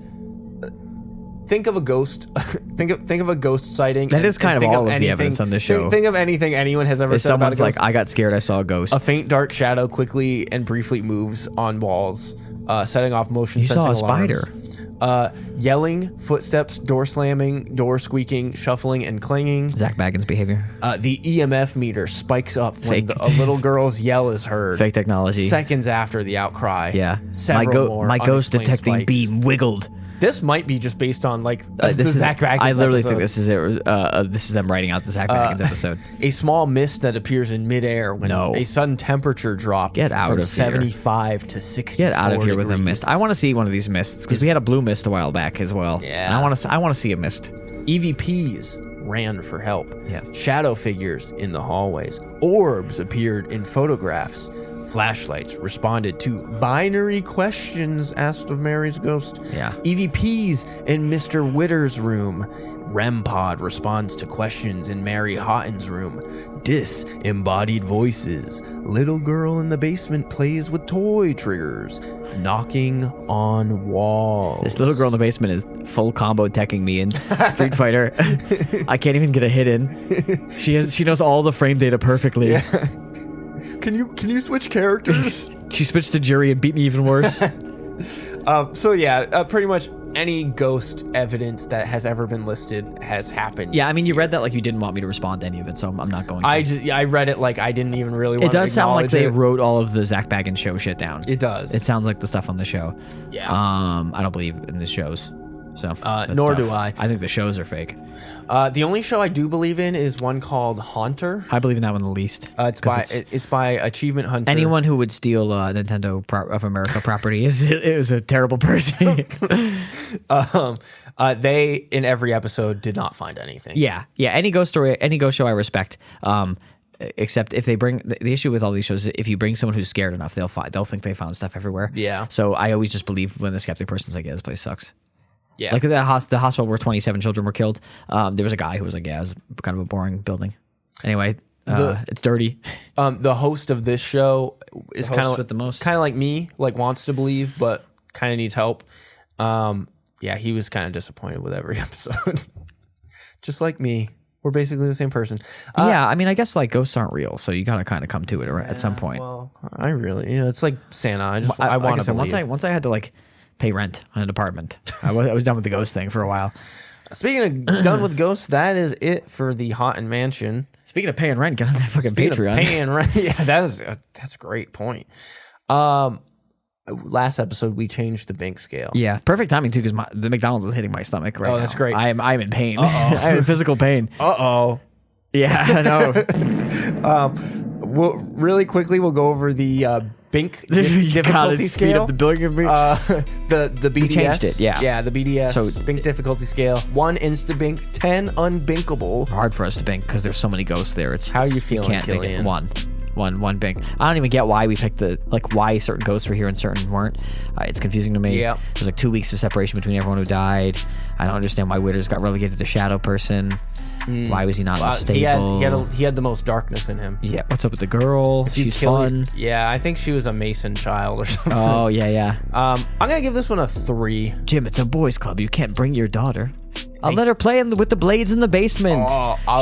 Think of a ghost. think of a ghost sighting. That is kind of think all of the anything- evidence on this show. Think of anything anyone has ever If said about a someone's ghost. like, I got scared, I saw a ghost. A faint dark shadow quickly and briefly moves on walls, setting off motion You sensing saw a alarms. spider. Yelling, footsteps, door slamming, door squeaking, shuffling, and clanging. Zach Bagans behavior. The EMF meter spikes up when Fake. a little girl's yell is heard. Fake technology. Seconds after the outcry. Yeah. Several more My ghost unexplained detecting spikes. beam wiggled. This might be just based on like This the is, Zach Bagans I literally episode. think this is it. This is them writing out the Zach Bagans episode. A small mist that appears in midair when No. a sudden temperature drop Get out from of here. 75 to 64 Get out of here with a degrees. mist. I want to see one of these mists because we had a blue mist a while back as well. Yeah. And I want to see a mist. EVPs ran for help. Yeah. Shadow figures in the hallways. Orbs appeared in photographs. Flashlights responded to binary questions asked of Mary's ghost. Yeah. EVPs in Mr. Witters' room. REM pod responds to questions in Mary Houghton's room. Disembodied voices. Little girl in the basement plays with toy triggers. Knocking on walls. This little girl in the basement is full combo teching me in Street Fighter. I can't even get a hit in. She knows all the frame data perfectly. Yeah. Can you switch characters? She switched to jury and beat me even worse. So yeah, pretty much any ghost evidence that has ever been listed has happened. Yeah, I mean, you read that like you didn't want me to respond to any of it, so I'm not going to. I read it like I didn't even really want It does to sound like acknowledge they it. wrote all of the Zach Bagans show shit down. It does. It sounds like the stuff on the show. Yeah. I don't believe in the shows. So that's nor tough. do I. I think the shows are fake. The only show I do believe in is one called Haunter. I believe in that one the least. It's 'Cause by Achievement Hunter. anyone who would steal Nintendo of America property is a terrible person. They in every episode did not find anything. Yeah. Any ghost story, any ghost show, I respect. Except if they bring the issue with all these shows, is if you bring someone who's scared enough, they'll think they found stuff everywhere. Yeah. So I always just believe when the skeptic person's like, "Yeah, this place sucks." Yeah. Like the hospital where 27 children were killed. There was a guy who was like, "Yeah, it was kind of a boring building." Anyway, it's dirty. The host of this show is host kind of with the most. kind of like me, like wants to believe but kind of needs help. Yeah, he was kind of disappointed with every episode. Just like me. We're basically the same person. Yeah, I mean, I guess like ghosts aren't real, so you gotta kind of come to it at some point. Well, I really, it's like Santa. I Like want I to said, believe. once I had to like pay rent on an apartment, I was done with the ghost thing for a while. Speaking of done with ghosts, that is it for the Houghton Mansion. Speaking of paying rent, get on that fucking Speaking of Patreon. paying rent, yeah, that's a great point. Last episode we changed the bink scale. Yeah, perfect timing too, because the McDonald's is hitting my stomach right now. Oh, that's great. I'm in pain. I'm in physical pain. Yeah, I know. Really quickly, we'll go over the bink You gotta difficulty speed scale. up the billing of me. The BDS. changed it, yeah. Yeah, the BDS. So- bink difficulty scale: 1 insta bink, 10 unbinkable. Hard for us to bink because there's so many ghosts there. How you feeling, can't bink it. Killian? One bink. I don't even get why we picked why certain ghosts were here and certain weren't. It's confusing to me. Yeah. There's like 2 weeks of separation between everyone who died. I don't understand why Witters got relegated to shadow person. Why was he not less stable? He had the most darkness in him. Yeah, what's up with the girl? If you She's kill fun. it- Yeah, I think she was a Mason child or something. Oh, yeah. I'm gonna give this one a 3. Jim, it's a boys' club. You can't bring your daughter. I'll let her play with the blades in the basement.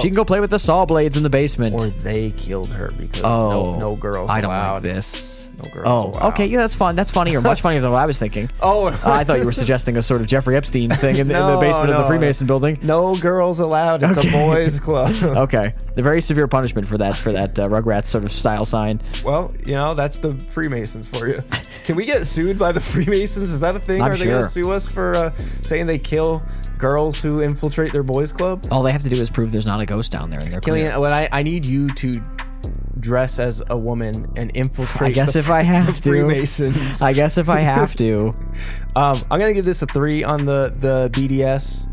She can go play with the saw blades in the basement. Or they killed her because Oh, no girls I don't allowed. like this. No girls Oh, allowed. okay. Yeah, that's fun. That's funnier. Much funnier than what I was thinking. Oh, I thought you were suggesting a sort of Jeffrey Epstein thing in the No, basement of the no. Freemason building. no girls allowed. It's a boys' club. Okay, the very severe punishment for that Rugrats sort of style sign. Well, that's the Freemasons for you. Can we get sued by the Freemasons? Is that a thing? I'm Are they going sure. to sue us for saying they kill girls who infiltrate their boys' club? All they have to do is prove there's not a ghost down there, and they're clear. Killian, what I need you to dress as a woman and infiltrate. I guess the, if I have the to. Freemasons. I guess if I have to. I'm gonna give this a 3 on the BDS.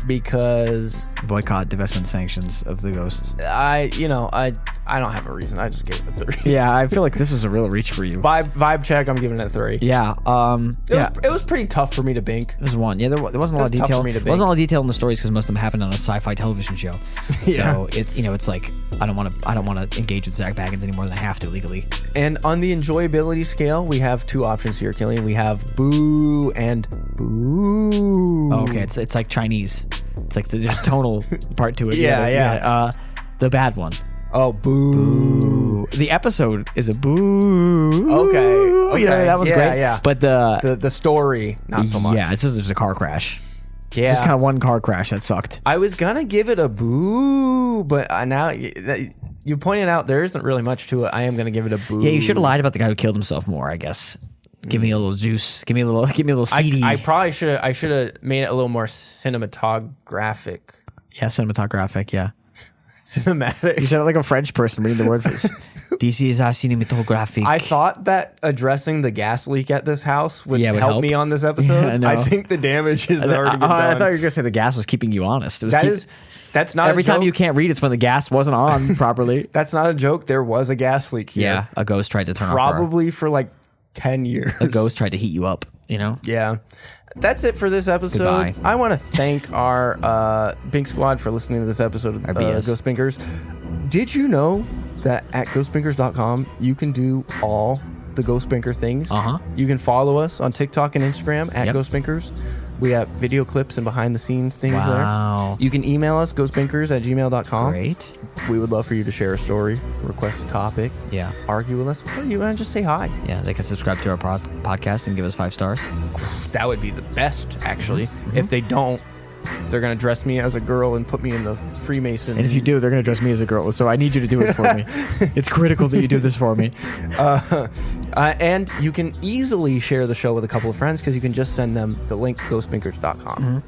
Because Boycott, divestment, sanctions of the ghosts. I don't have a reason. I just gave it a 3. Yeah, I feel like this was a real reach for you. Vibe check. I'm giving it a 3. Yeah. It was pretty tough for me to bink. It was one. Yeah, there wasn't a lot of It was tough detail. for me to There wasn't a bink. lot of detail in the stories because most of them happened on a sci-fi television show. Yeah. So it's like I don't want to engage with Zach Bagans any more than I have to legally. And on the enjoyability scale, we have 2 options here, Killian. We have boo and boo. Oh, okay, it's like Chinese. It's like there's a tonal part to it. Yeah. The bad one. Oh, boo. The episode is a boo. Okay. That one's Yeah, great. yeah. But The story, not so much. Yeah, it's just there's a car crash. Yeah. Just kind of one car crash that sucked. I was gonna give it a boo, but now you pointed out there isn't really much to it. I am gonna give it a boo. Yeah, you should have lied about the guy who killed himself more, I guess. Give me a little juice. Give me a little CD. I probably should. I should have made it a little more cinematographic. Yeah, cinematographic, yeah. Cinematic. You sound like a French person reading the word for this. This is a cinematographic. I thought that addressing the gas leak at this house would, would help help. me on this episode. Yeah, I know. I think the damage has already been I done. thought you were going to say the gas was keeping you honest. It was That's not every a joke. time you can't read, it's when the gas wasn't on properly. That's not a joke. There was a gas leak here. Yeah, a ghost tried to turn Probably for like 10 years. a ghost tried to heat you up, Yeah. That's it for this episode. Goodbye. I want to thank our Bink Squad for listening to this episode of BS. Ghost Binkers. Did you know that at ghostbinkers.com you can do all the Ghost Binker things? Uh-huh. You can follow us on TikTok and Instagram at Yep. Ghost Binkers. We have video clips and behind the scenes things Wow. there. You can email us ghostbinkers@gmail.com. Great. We would love for you to share a story, request a topic, Yeah. argue with us, or you want to just say hi. Yeah, they can subscribe to our podcast and give us 5 stars. That would be the best, actually. Mm-hmm. If they don't, they're going to dress me as a girl and put me in the Freemason. And if you do, they're going to dress me as a girl. So I need you to do it for me. It's critical that you do this for me. And you can easily share the show with a couple of friends because you can just send them the link, ghostbinkers.com.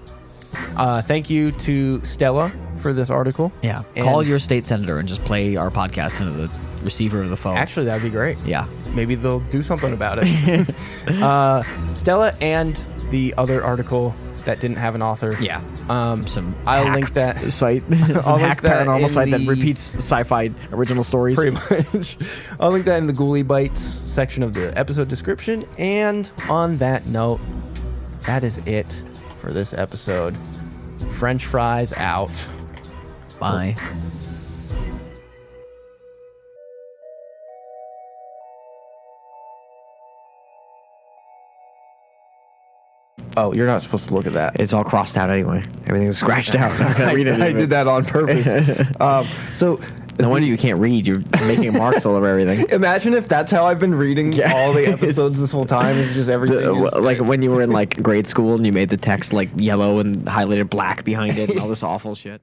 Thank you to Stella for this article. Yeah. And Call your state senator and just play our podcast into the receiver of the phone. Actually, that would be great. Yeah. Maybe they'll do something about it. Stella and the other article that didn't have an author. Yeah. Some I'll hack link that. site. I'll Some link hack that paranormal in site that the- repeats sci-fi original stories. Pretty much. I'll link that in the Ghouly Bites section of the episode description. And on that note, that is it for this episode. French fries out. Bye. Oh, you're not supposed to look at that. It's all crossed out anyway. Everything's scratched out. I'm not gonna read it. I did that on purpose. So No wonder you can't read. You're making marks all over everything. imagine if that's how I've been reading Yeah. all the episodes this whole time. It's just everything. is- Like when you were in like grade school and you made the text like yellow and highlighted black behind it and all this awful shit.